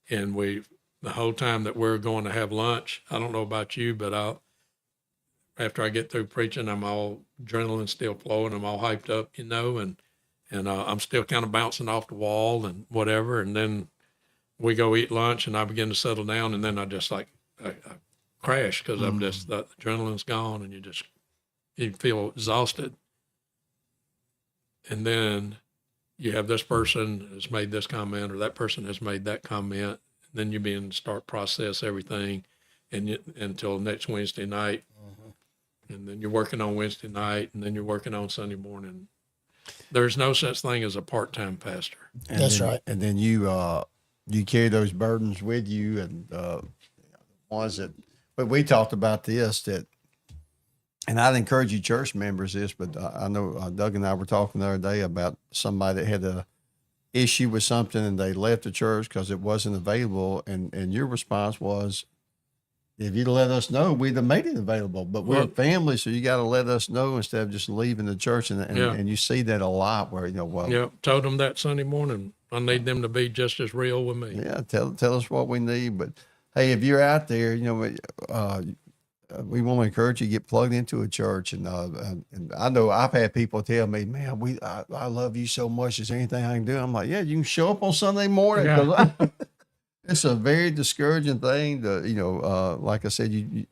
And the whole time that we're going to have lunch, I don't know about you, but after I get through preaching, I'm all adrenaline still flowing. I'm all hyped up, you know, and I'm still kind of bouncing off the wall and whatever. And then we go eat lunch, and I begin to settle down, and then I just I crash because I'm just, the adrenaline's gone, and you feel exhausted. And then you have this person has made this comment, or that person has made that comment, and then you start process everything, and until next Wednesday night, and then you're working on Wednesday night, and then you're working on Sunday morning. There's no such thing as a part-time pastor. That's right. And then you carry those burdens with you, and ones that. But we talked about this, and I'd encourage you church members this, but I know Doug and I were talking the other day about somebody that had a issue with something, and they left the church because it wasn't available, and your response was, if you'd let us know, we'd have made it available. But we're a family, so you got to let us know instead of just leaving the church. And you see that a lot where, Told them that Sunday morning, I need them to be just as real with me. Yeah, tell us what we need. But hey, if you're out there, we want to encourage you to get plugged into a church. And I know I've had people tell me, man, I love you so much. Is there anything I can do? I'm like, yeah, you can show up on Sunday morning. Yeah. It's a very discouraging thing to, like I said,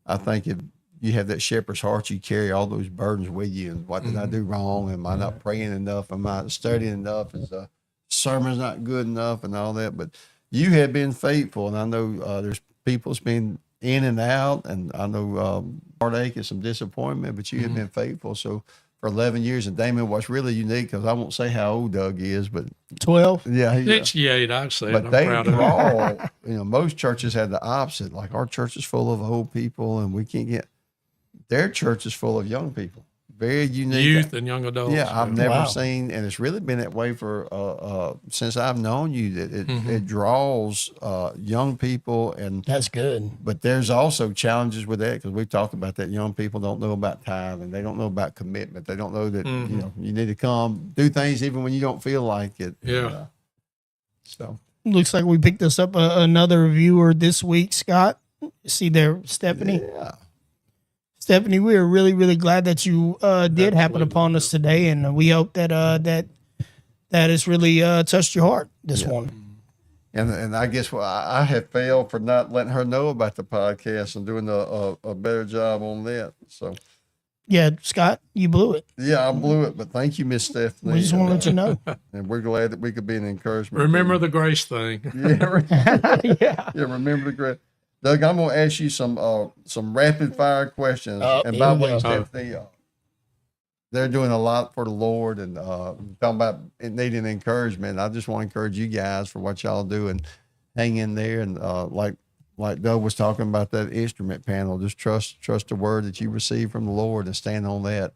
I think if you have that shepherd's heart, you carry all those burdens with you. And what did I do wrong? Am I not praying enough? Am I studying enough? Is the sermon's not good enough and all that? But you have been faithful. And I know there's people that's been in and out, and I know heartache and some disappointment, but you have been faithful. So for 11 years, and Damon, what's really unique, because I won't say how old Doug is, but 12. yeah, 68, I'd say. but I'm they proud of draw. Most churches have the opposite. Like our church is full of old people, and we can't get their church is full of young people, very unique. Youth and young adults. Yeah, I've never Wow. seen, and it's really been that way for since I've known you. That it draws young people, and That's good. but there's also challenges with that because we've talked about that. Young people don't know about tithing, they don't know about commitment, they don't know that you need to come do things even when you don't feel like it. Yeah. So Looks like we picked us up another viewer this week, Scott. See there, Stephanie. yeah, Stephanie, we are really, really glad that you did happen upon us today, and we hope that that has really touched your heart this morning. and I guess I have failed for not letting her know about the podcast and doing a better job on that. So. Yeah, Scott, you blew it. Yeah, I blew it, but thank you, Miss Stephanie. We just want to let you know. And we're glad that we could be an encouragement. Remember the grace thing. Yeah, Yeah. yeah. Remember the great Doug. I'm gonna ask you some rapid fire questions. Oh, and here by the we way, go. Stephanie, they're doing a lot for the Lord and talking about it needing encouragement. I just want to encourage you guys for what y'all do and hang in there and like Doug was talking about that instrument panel, just trust the word that you receive from the Lord and stand on that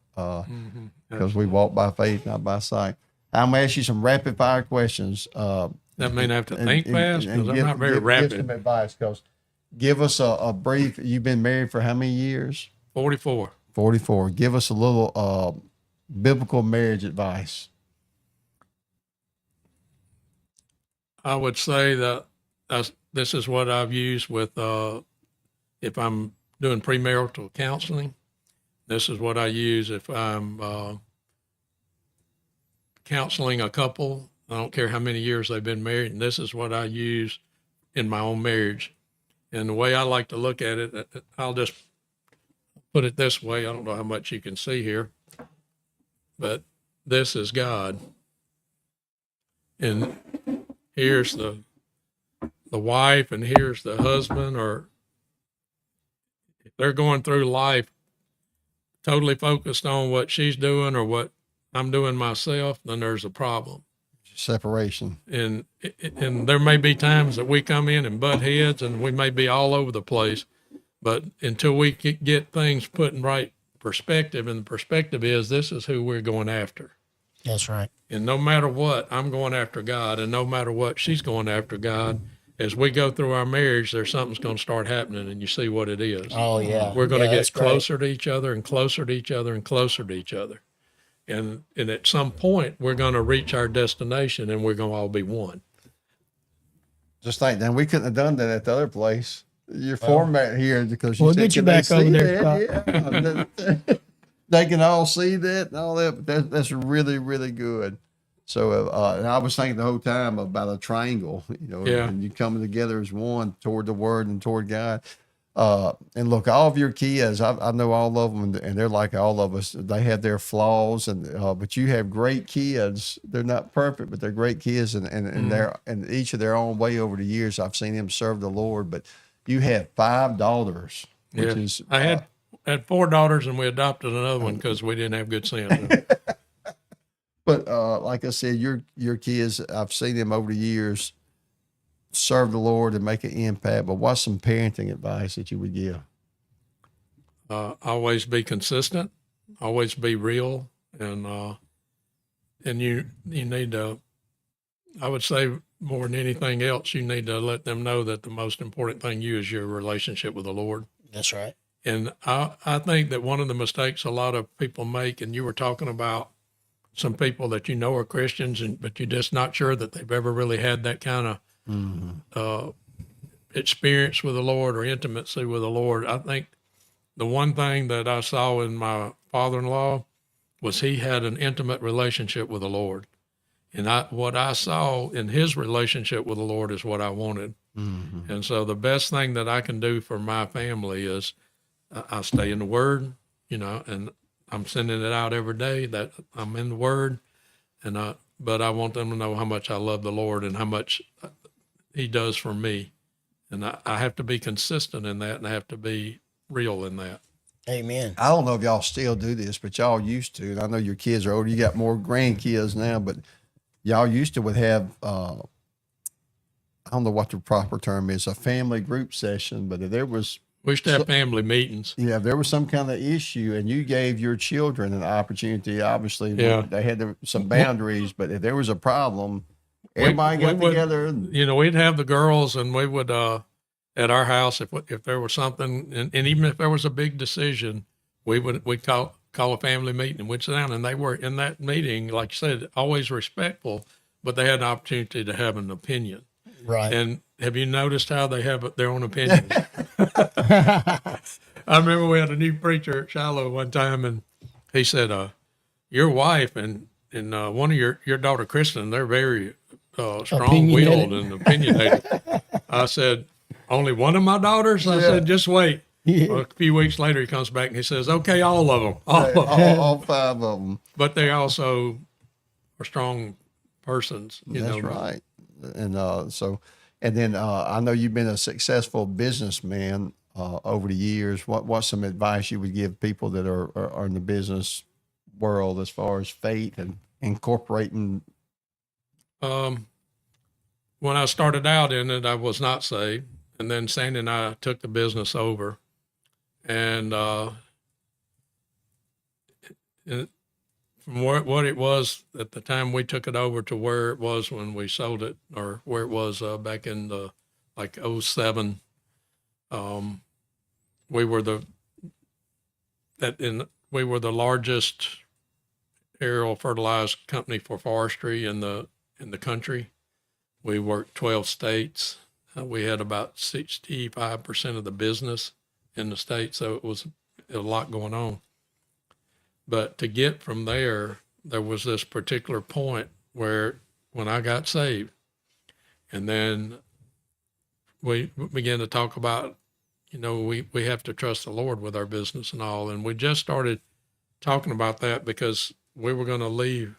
because we walk by faith, not by sight. I'm going to ask you some rapid fire questions. That mean I have to think fast because I'm not very Give rapid. some advice because give us a brief. You've been married for how many years? 44. 44. Give us a little biblical marriage advice. I would say that this is what I've used with if I'm doing premarital counseling. This is what I use if I'm counseling a couple. I don't care how many years they've been married, and this is what I use in my own marriage. And the way I like to look at it, I'll just put it this way. I don't know how much you can see here, but this is God. And here's the wife and here's the husband, or if they're going through life totally focused on what she's doing or what I'm doing myself, then there's a problem. Separation. And there may be times that we come in and butt heads and we may be all over the place, but until we get things put in right perspective, and the perspective is this is who we're going after. That's right. And no matter what, I'm going after God, and no matter what, she's going after God. As we go through our marriage, there's something's going to start happening, and you see what it is. Oh, yeah. We're going to that's get closer to each other and closer to each other and closer to each other. And at some point, we're going to reach our destination, and we're going to all be one. Just think, then we couldn't have done that at the other place. Your format here because you We'll said, get you "Can they back over see there, that?" Yeah. They can all see that and all that. But that's really, really good. So, and I was thinking the whole time about a triangle, Yeah. and you coming together as one toward the Word and toward God. And look, all of your kids, I know all of them, and they're like all of us. They have their flaws, and but you have great kids. They're not perfect, but they're great kids, and they're in each of their own way over the years. I've seen them serve the Lord. But you have 5 daughters, which is I had 4 daughters, and we adopted another one because we didn't have good sense. But like I said, your kids, I've seen them over the years serve the Lord and make an impact. But what's some parenting advice that you would give? Always be consistent, always be real, and you need to, I would say more than anything else, you need to let them know that the most important thing to you is your relationship with the Lord. That's right. And I think that one of the mistakes a lot of people make, and you were talking about some people that you know are Christians, but you're just not sure that they've ever really had that kind of experience with the Lord or intimacy with the Lord. I think the one thing that I saw in my father-in-law was he had an intimate relationship with the Lord. And what I saw in his relationship with the Lord is what I wanted. Mm-hmm. And so the best thing that I can do for my family is I stay in the Word, and I'm sending it out every day that I'm in the Word, but I want them to know how much I love the Lord and how much He does for me. And I have to be consistent in that, and I have to be real in that. Amen. I don't know if y'all still do this, but y'all used to. And I know your kids are older. You got more grandkids now, but y'all used to would have, I don't know what the proper term is, a family group session. But if there was We used to have family meetings. Yeah, if there was some kind of issue and you gave your children an opportunity, obviously Yeah. they had some boundaries, but if there was a problem, everybody got would, together. We'd have the girls, and we would at our house if there was something, and even if there was a big decision, we'd call a family meeting and we'd sit down, and they were in that meeting, like you said, always respectful, but they had an opportunity to have an opinion. Right. And have you noticed how they have their own opinions? I remember we had a new preacher at Shiloh one time, and he said, your wife and one of your daughter, Kristen, they're very strong-willed and opinionated. I said, only one of my daughters? I said, just wait. Well, a few weeks later, he comes back and he says, okay, all of them. All five of them. But they also are strong persons. That's right. And and then I know you've been a successful businessman over the years. What's some advice you would give people that are in the business world as far as faith and incorporating? When I started out in it, I was not saved. And then Sandy and I took the business over. And from what it was at the time we took it over to where it was when we sold it, or where it was back in the like 07, we were the largest aerial fertilizer company for forestry in the country. We worked 12 states. We had about 65% of the business in the state, so it was a lot going on. But to get from there was this particular point where when I got saved, and then we began to talk about, we have to trust the Lord with our business and all. And we just started talking about that because we were going to leave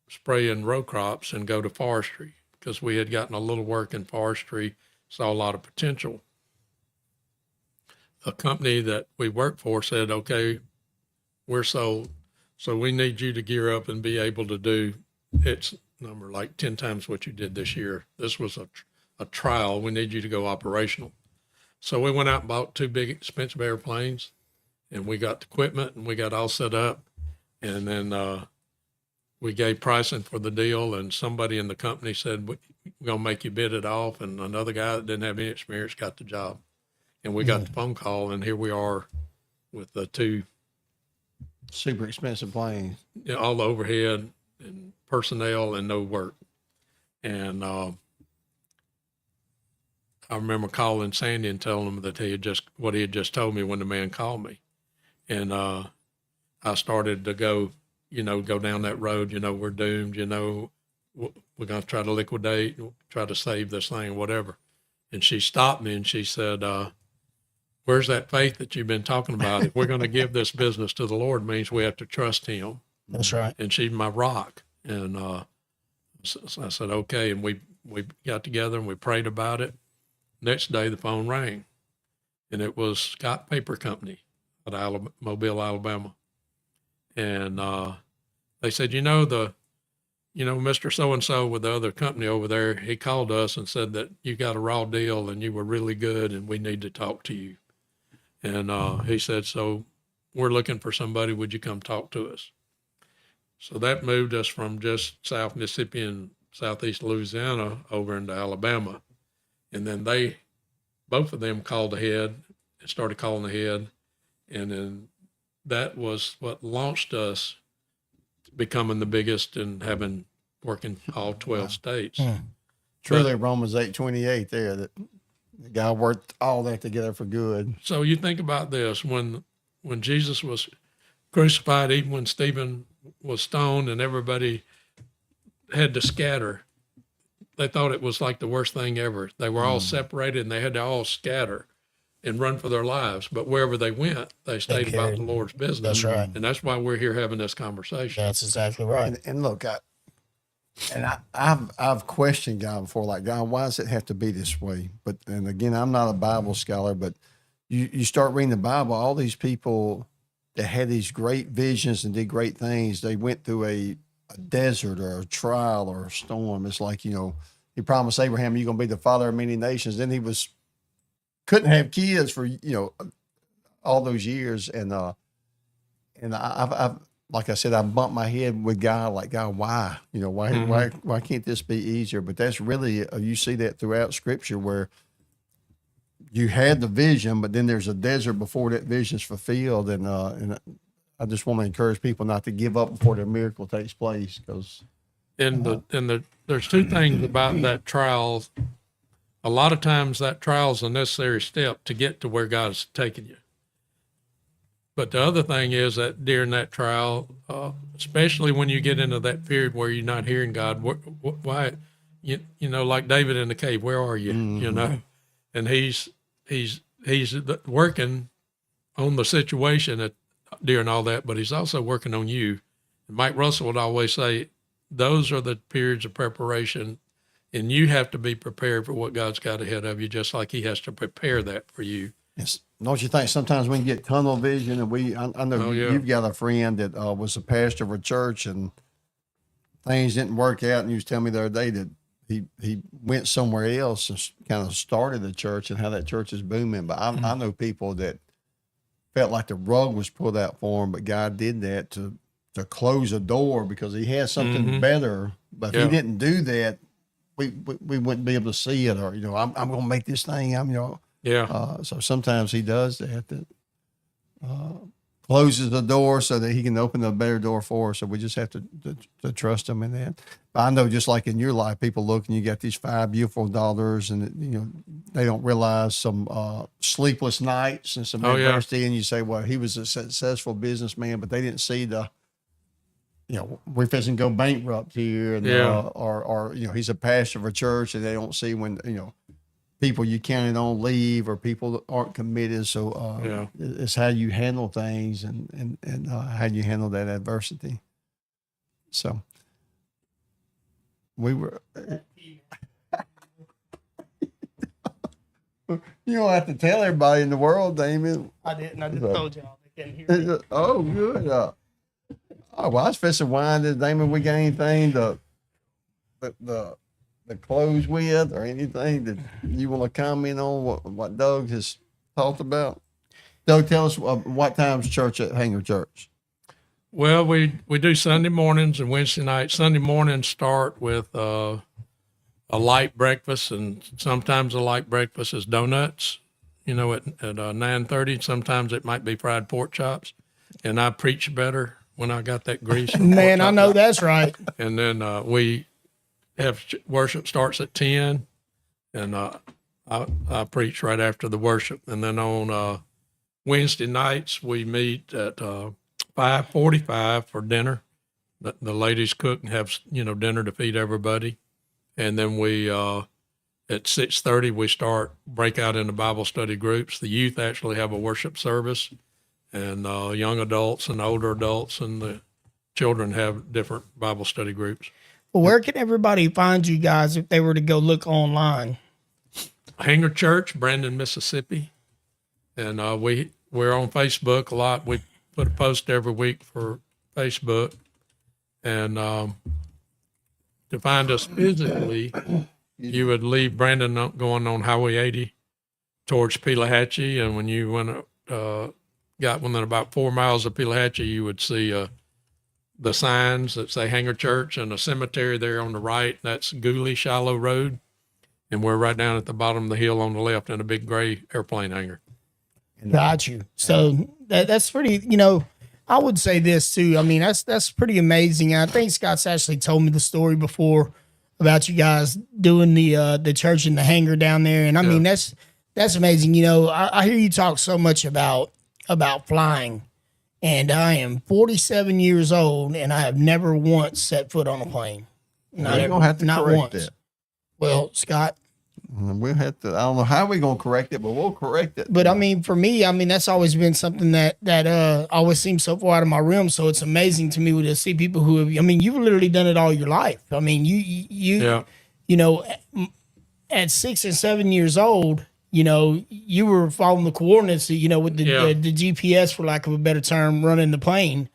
spraying row crops and go to forestry, because we had gotten a little work in forestry, saw a lot of potential. A company that we worked for said, okay, we're sold, so we need you to gear up and be able to do its number like 10 times what you did this year. This was a trial. We need you to go operational. So we went out and bought 2 big expensive airplanes, and we got the equipment and we got all set up. And then we gave pricing for the deal, and somebody in the company said, we're going to make you bid it off. And another guy that didn't have any experience got the job. And we got the phone call, and here we are with the 2 super expensive planes, all the overhead and personnel and no work. And I remember calling Sandy and telling him that what he had just told me when the man called me. And I started to go down that road. We're doomed. We're going to try to liquidate, try to save this thing, whatever. And she stopped me and she said, where's that faith that you've been talking about? If we're going to give this business to the Lord, it means we have to trust him. That's right. And she's my rock. And so I said, okay. And we got together and we prayed about it. Next day, the phone rang, and it was Scott Paper Company at Mobile, Alabama. And they said, Mr. So-and-so with the other company over there, he called us and said that you got a raw deal and you were really good and we need to talk to you. And he said, so we're looking for somebody. Would you come talk to us? So that moved us from just South Mississippi and Southeast Louisiana over into Alabama. And then both of them called ahead and started calling ahead. And then that was what launched us becoming the biggest and working all 12 states. Truly, Romans 8:28 there, that the guy worked all that together for good. So you think about this, when Jesus was crucified, even when Stephen was stoned and everybody had to scatter, they thought it was like the worst thing ever. They were all separated and they had to all scatter and run for their lives. But wherever they went, they stayed about the Lord's business. That's right. And that's why we're here having this conversation. That's exactly right. And look, I've questioned God before, like, God, why does it have to be this way? And again, I'm not a Bible scholar, but you start reading the Bible, all these people that had these great visions and did great things, they went through a desert or a trial or a storm. It's like, he promised Abraham, you're going to be the father of many nations. Then he was couldn't have kids for, all those years. And I've like I said, I bumped my head with God, why, why can't this be easier? But that's really, you see that throughout Scripture where you had the vision, but then there's a desert before that vision's fulfilled. And I just want to encourage people not to give up before their miracle takes place, because there's two things about that trial. A lot of times that trial is a necessary step to get to where God is taking you. But the other thing is that during that trial, especially when you get into that period where you're not hearing God, why, like David in the cave, where are you? And he's working on the situation during all that, but he's also working on you. And Mike Russell would always say, those are the periods of preparation, and you have to be prepared for what God's got ahead of you, just like he has to prepare that for you. Yes. Don't you think sometimes we can get tunnel vision? And I know you've got a friend that was a pastor of a church, and things didn't work out. And he was telling me the other day that he went somewhere else and kind of started a church, and how that church is booming. But I know people that felt like the rug was pulled out for them, but God did that to close a door because he had something better. But if he didn't do that, we wouldn't be able to see it, or I'm going to make this thing. So sometimes he does that closes the door so that he can open a better door for us. So we just have to trust him in that. But I know, just like in your life, people look and you got these 5 beautiful daughters, and they don't realize some sleepless nights and some adversity. And you say, well, he was a successful businessman, but they didn't see the, we're fixing to go bankrupt here, and or he's a pastor of a church, and they don't see when people you counted on leave, or people that aren't committed. So it's how you handle things and how you handle that adversity. So we were, you don't have to tell everybody in the world, Damon. I didn't. I just told y'all. They couldn't hear me. Oh, good. Well, I was fixing wine. Damon, we got anything to close with, or anything that you want to comment on what Doug has talked about? Doug, tell us what time's church at Hangar Church? Well, we do Sunday mornings and Wednesday nights. Sunday mornings start with a light breakfast, and sometimes a light breakfast is donuts, at 9:30. Sometimes it might be fried pork chops, and I preach better when I got that grease. Man, I know that's right. And then we have worship starts at 10, and I preach right after the worship. And then on Wednesday nights, we meet at 5:45 for dinner. The ladies cook and have dinner to feed everybody. And then we at 6:30 we break out into Bible study groups. The youth actually have a worship service, and young adults and older adults and the children have different Bible study groups. Well, where can everybody find you guys if they were to go look online? Hangar Church, Brandon, Mississippi. And we're on Facebook a lot. We put a post every week for Facebook. And to find us physically, you would leave Brandon going on Highway 80 towards Pelahatchie. And when you got within about 4 miles of Pelahatchie, you would see the signs that say Hangar Church, and a cemetery there on the right. That's Gooley Shiloh Road. And we're right down at the bottom of the hill on the left in a big gray airplane hangar. Got you. So that's pretty, I would say this too. I mean, that's pretty amazing. I think Scott's actually told me the story before about you guys doing the church in the hangar down there. And I mean, that's amazing. I hear you talk so much about flying. And I am 47 years old, and I have never once set foot on a plane. You're going to have to correct once. that. Well, Scott. We'll have to, I don't know how we're going to correct it, but we'll correct it. But I mean, for me, that's always been something that always seems so far out of my realm. So it's amazing to me to see people who have, you've literally done it all your life. I mean, you at 6 and 7 years old, you were following the coordinates, with the GPS, for lack of a better term, running the plane,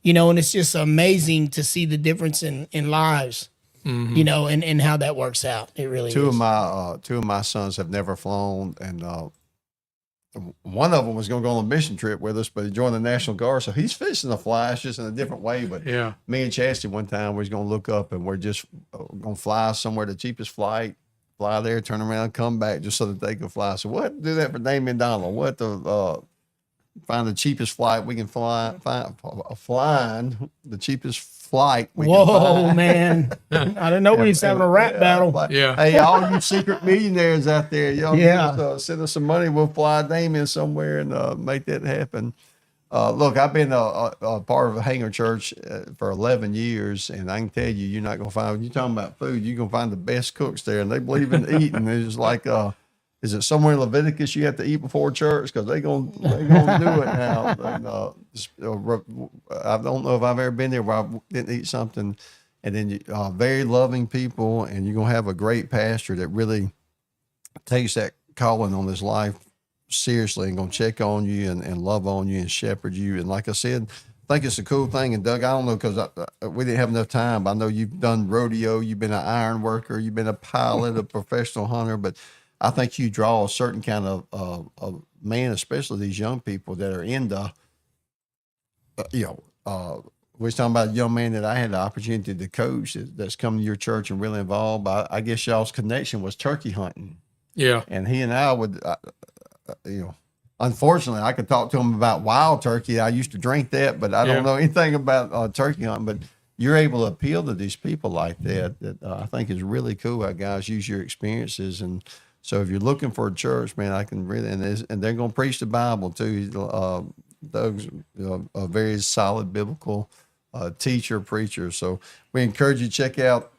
and it's just amazing to see the difference in lives, and how that works out. It really two is. of my sons have never flown, and one of them was going to go on a mission trip with us, but he joined the National Guard. So he's fixing to fly. It's just in a different way. But Yeah. me and Chastity one time, we was going to look up and we're just going to fly somewhere, the cheapest flight, fly there, turn around, come back just so that they could fly. So we'll have to do that for Damien Donald. We'll have to find the cheapest flight we can flying the cheapest flight we can Whoa, find. man. I didn't know we was having a rap battle. Like, Yeah. hey, all you secret millionaires out there, y'all Yeah. send us some money. We'll fly Damien somewhere and make that happen. Look, I've been a part of a Hangar Church for 11 years, and I can tell you, you're not going to find, when you're talking about food, you're going to find the best cooks there, and they believe in eating. It's like, is it somewhere in Leviticus you have to eat before church? Because they're going to do it now. And, I don't know if I've ever been there where I didn't eat something. And then very loving people, and you're going to have a great pastor that really takes that calling on his life seriously and going to check on you and love on you and shepherd you. And like I said, I think it's a cool thing. And Doug, I don't know, because we didn't have enough time, but I know you've done rodeo, you've been an iron worker, you've been a pilot, a professional hunter, but I think you draw a certain kind of man, especially these young people that are into, we was talking about a young man that I had the opportunity to coach that's come to your church and really involved. I guess y'all's connection was turkey hunting. Yeah. And he and I would, unfortunately, I could talk to him about wild turkey. I used to drink that, but I don't know anything about turkey hunting. But you're able to appeal to these people like that. I think is really cool how guys use your experiences. And so if you're looking for a church, man, I can really, and they're going to preach the Bible too. Doug's a very solid biblical teacher, preacher. So we encourage you to check out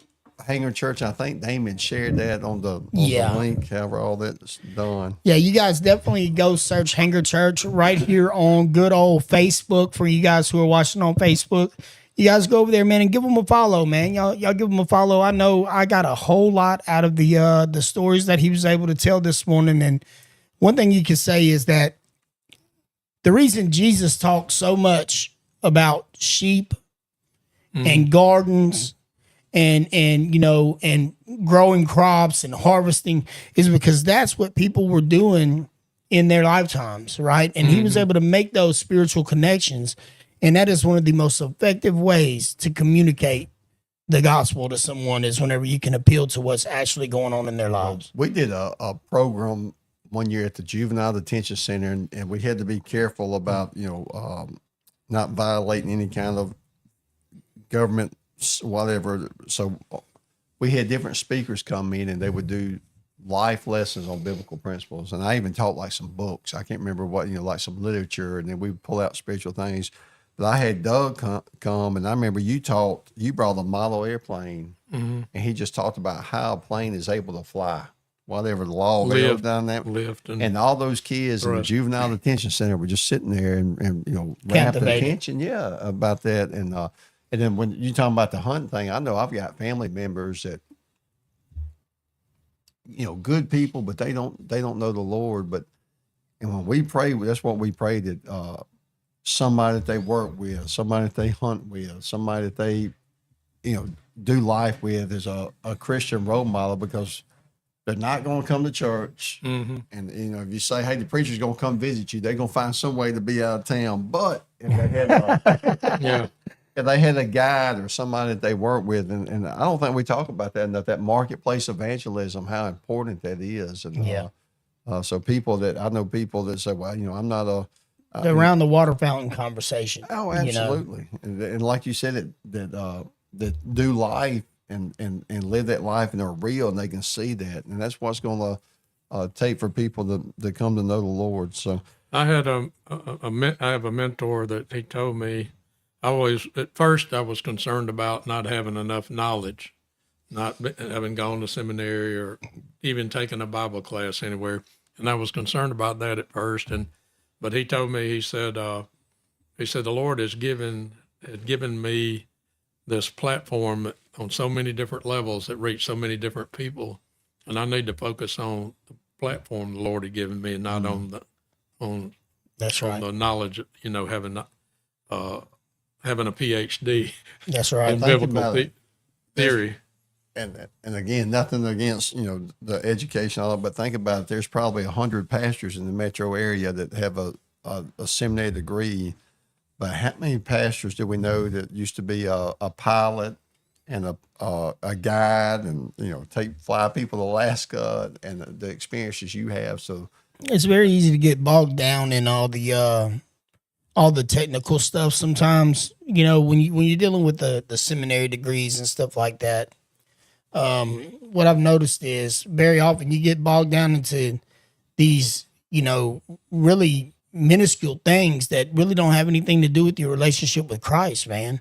Hangar Church. I think Damon shared that on the link, however all that's done. Yeah, you guys definitely go search Hangar Church right here on good old Facebook for you guys who are watching on Facebook. You guys go over there, man, and give them a follow, man. Y'all give them a follow. I know I got a whole lot out of the stories that he was able to tell this morning. And one thing you can say is that the reason Jesus talked so much about sheep and gardens and growing crops and harvesting is because that's what people were doing in their lifetimes, right? And he was able to make those spiritual connections. And that is one of the most effective ways to communicate the gospel to someone, is whenever you can appeal to what's actually going on in their lives. We did a program one year at the Juvenile Detention Center, and we had to be careful about, not violating any kind of government, whatever. So we had different speakers come in, and they would do life lessons on biblical principles. And I even taught like some books. I can't remember what, like some literature, and then we would pull out spiritual things. But I had Doug come, and I remember you brought a model airplane, and he just talked about how a plane is able to fly, whatever the law is down there. And all those kids in the Juvenile Detention Center were just sitting there and rapt attention, about that. And then when you talking about the hunting thing, I know I've got family members that, good people, but they don't know the Lord. And when we pray, that's what we pray, that somebody that they work with, somebody that they hunt with, somebody that they, do life with is a Christian role model, because they're not going to come to church. And, if you say, hey, the preacher's going to come visit you, they're going to find some way to be out of town. But if they had if they had a guide or somebody that they work with, and I don't think we talk about that enough, that marketplace evangelism, how important that is. And so I know people that say, well, I'm not the around the water fountain conversation. Oh, absolutely. And like you said, that do life and live that life, and they're real, and they can see that. And that's what's going to take for people to come to know the Lord. So I had I have a mentor that he told me, at first I was concerned about not having enough knowledge, not having gone to seminary or even taken a Bible class anywhere. And I was concerned about that at first. But he told me, he said, the Lord had given me this platform on so many different levels that reach so many different people. And I need to focus on the platform the Lord had given me, and not on the knowledge, having a PhD. That's right. In biblical theory. and again, nothing against, the education, all that, but think about it. There's probably 100 pastors in the metro area that have a seminary degree. But how many pastors do we know that used to be a pilot and a guide and, fly people to Alaska and the experiences you have? So It's very easy to get bogged down in all the technical stuff sometimes, when you're dealing with the seminary degrees and stuff like that. What I've noticed is very often you get bogged down into these, really minuscule things that really don't have anything to do with your relationship with Christ, man.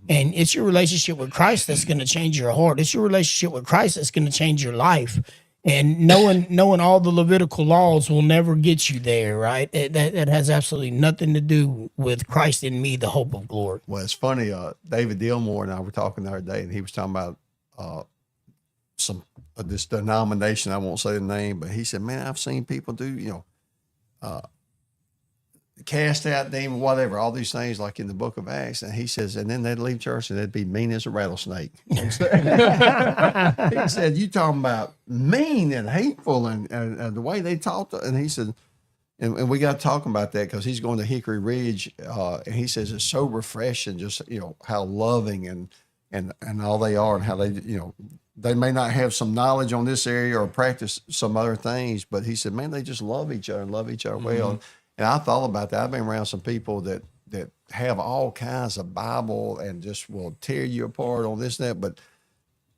And it's your relationship with Christ that's going to change your heart. It's your relationship with Christ that's going to change your life. And knowing all the Levitical laws will never get you there, right? That has absolutely nothing to do with Christ in me, the hope of glory. Well, it's funny. David Dillmore and I were talking the other day, and he was talking about this denomination. I won't say the name, but he said, "Man, I've seen people do, cast out demon, whatever, all these things like in the Book of Acts." And he says, and then they'd leave church and they'd be mean as a rattlesnake. He said, "You talking about mean and hateful and the way they talked." And he said, and we got talking about that because he's going to Hickory Ridge, and he says it's so refreshing, just how loving and all they are, and how they may not have some knowledge on this area or practice some other things, but he said, man, they just love each other and love each other well. And I thought about that. I've been around some people that have all kinds of Bible and just will tear you apart on this and that, but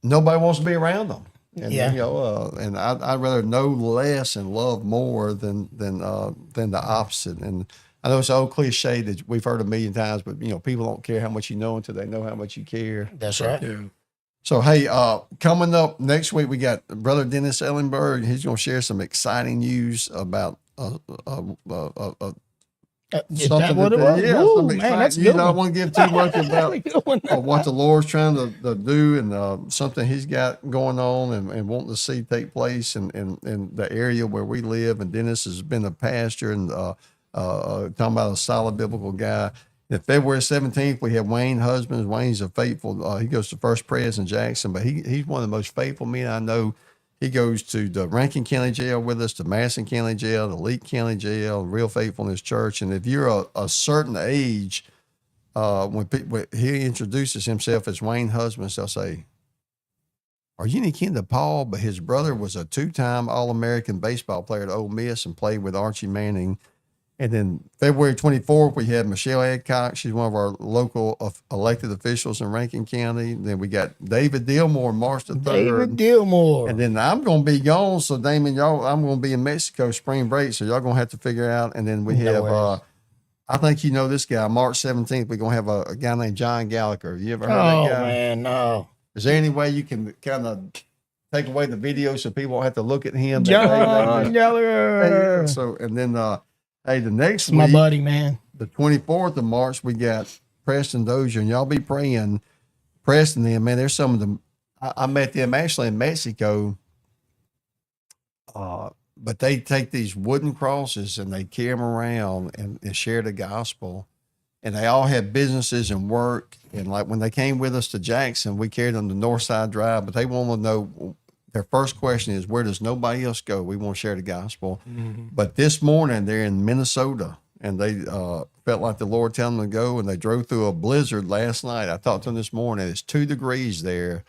nobody wants to be around them. And and I'd rather know less and love more than the opposite. And I know it's an old cliche that we've heard a million times, but people don't care how much you know until they know how much you care. That's right. Yeah. So, hey, coming up next week, we got Brother Dennis Ellenberg. He's going to share some exciting news about Is something that what it was? Yeah, Ooh, some man, exciting that's news. good. I don't want to give too much about Good one. what the Lord's trying to do and something he's got going on and wanting to see take place in the area where we live. And Dennis has been a pastor and talking about a solid biblical guy. And February 17th, we have Wayne Husbands. Wayne's a faithful, he goes to First Pres in Jackson, but he's one of the most faithful men I know. He goes to the Rankin County Jail with us, to Madison County Jail, the Leake County Jail, real faithful in his church. And if you're a certain age, when he introduces himself as Wayne Husbands, they'll say, "Are you any kin to Paul?" But his brother was a 2-time All-American baseball player at Ole Miss and played with Archie Manning. And then February 24th, we had Michelle Adcock. She's one of our local elected officials in Rankin County. Then we got David Dillmore, March the 3rd. David Dillmore. And then I'm going to be gone. So, Damon, I'm going to be in Mexico spring break. So, y'all going to have to figure out. And then we have, I think you know this guy, March 17th, we're going to have a guy named John Gallagher. You ever heard of that guy? Oh, man, no. Is there any way you can kind of take away the video so people won't have to look at him? John Gallagher. So, and then, hey, the next My week, buddy, man. the 24th of March, we got Preston Dozier, and y'all be praying. Preston, them, man, there's some of them. I met them actually in Mexico, but they take these wooden crosses and they carry them around and share the gospel. And they all have businesses and work. And like when they came with us to Jackson, we carried them to Northside Drive, but they want to know. Their first question is, where does nobody else go? We want to share the gospel. Mm-hmm. But this morning, they're in Minnesota, and they felt like the Lord telling them to go, and they drove through a blizzard last night. I talked to them this morning. It's 2 degrees there,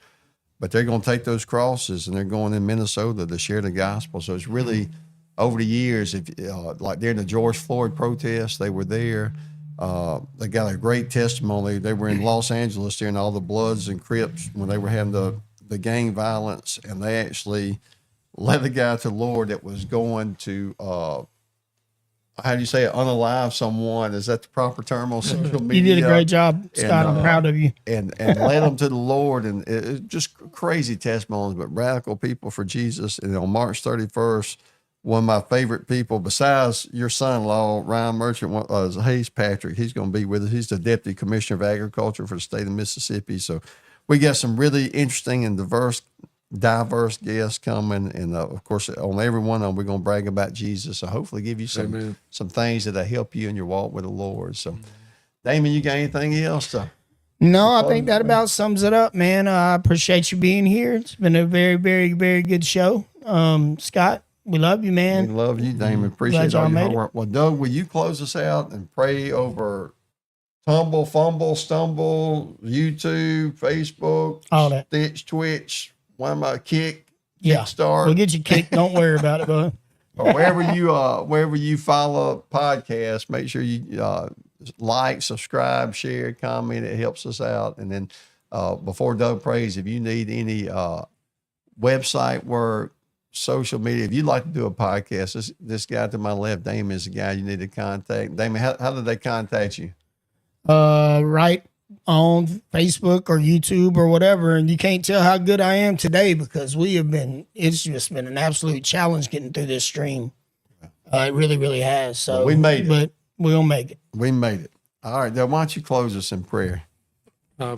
but they're going to take those crosses, and they're going in Minnesota to share the gospel. So it's really, over the years, like during the George Floyd protest, they were there. They got a great testimony. They were in Los Angeles during all the Bloods and Crips when they were having the gang violence, and they actually led a guy to the Lord that was going to, how do you say it, unalive someone? Is that the proper term on social media? You did a great job, Scott. I'm proud of you. And led them to the Lord, and it's just crazy testimonies, but radical people for Jesus. And on March 31st, one of my favorite people, besides your son-in-law, Ryan Merchant, Hayes Patrick, he's going to be with us. He's the Deputy Commissioner of Agriculture for the state of Mississippi. So we got some really interesting and diverse guests coming. And, of course, on every one of them, we're going to brag about Jesus. So hopefully give you some things that'll help you in your walk with the Lord. So, Damon, you got anything else to? No, I think that about sums it up, man. I appreciate you being here. It's been a very, very, very good show. Scott, we love you, We man. love you, Damon. Appreciate y'all all your made hard it. work. Well, Doug, will you close us out and pray over Tumble, Fumble, Stumble, YouTube, Facebook, All that. Stitch, Twitch, one of my Kick, Yeah. Kickstart, We'll get you kicked. Don't worry about it, bud. or wherever you follow podcasts. Make sure you like, subscribe, share, comment. It helps us out. And then before Doug prays, if you need any website work, social media, if you'd like to do a podcast, this guy to my left, Damon, is the guy you need to contact. Damon, how did they contact you? Right on Facebook or YouTube or whatever. And you can't tell how good I am today because it's just been an absolute challenge getting through this stream. It really, really has. So Well, we made it. But we'll make it. We made it. All right, Doug, why don't you close us in prayer?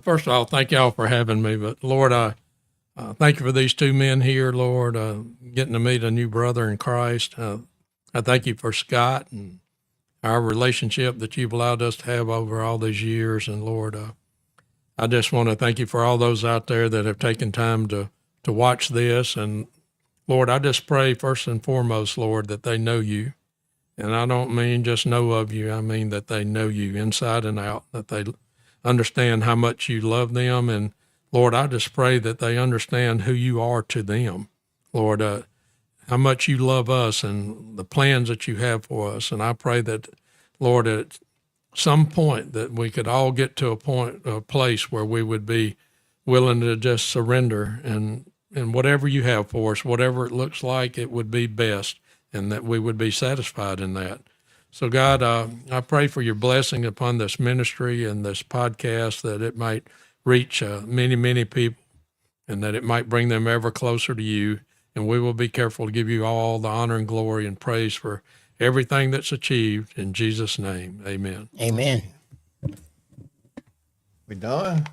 First of all, thank y'all for having me. But Lord, I thank you for these two men here, Lord, getting to meet a new brother in Christ. I thank you for Scott and our relationship that you've allowed us to have over all these years. And Lord, I just want to thank you for all those out there that have taken time to watch this. And Lord, I just pray first and foremost, Lord, that they know you. And I don't mean just know of you. I mean that they know you inside and out, that they understand how much you love them. And Lord, I just pray that they understand who you are to them. Lord, how much you love us and the plans that you have for us. And I pray that, Lord, at some point that we could all get to a place where we would be willing to just surrender and whatever you have for us, whatever it looks like, it would be best, and that we would be satisfied in that. So God, I pray for your blessing upon this ministry and this podcast, that it might reach many, many people, and that it might bring them ever closer to you. And we will be careful to give you all the honor and glory and praise for everything that's achieved. In Jesus' name, amen. Amen. We done?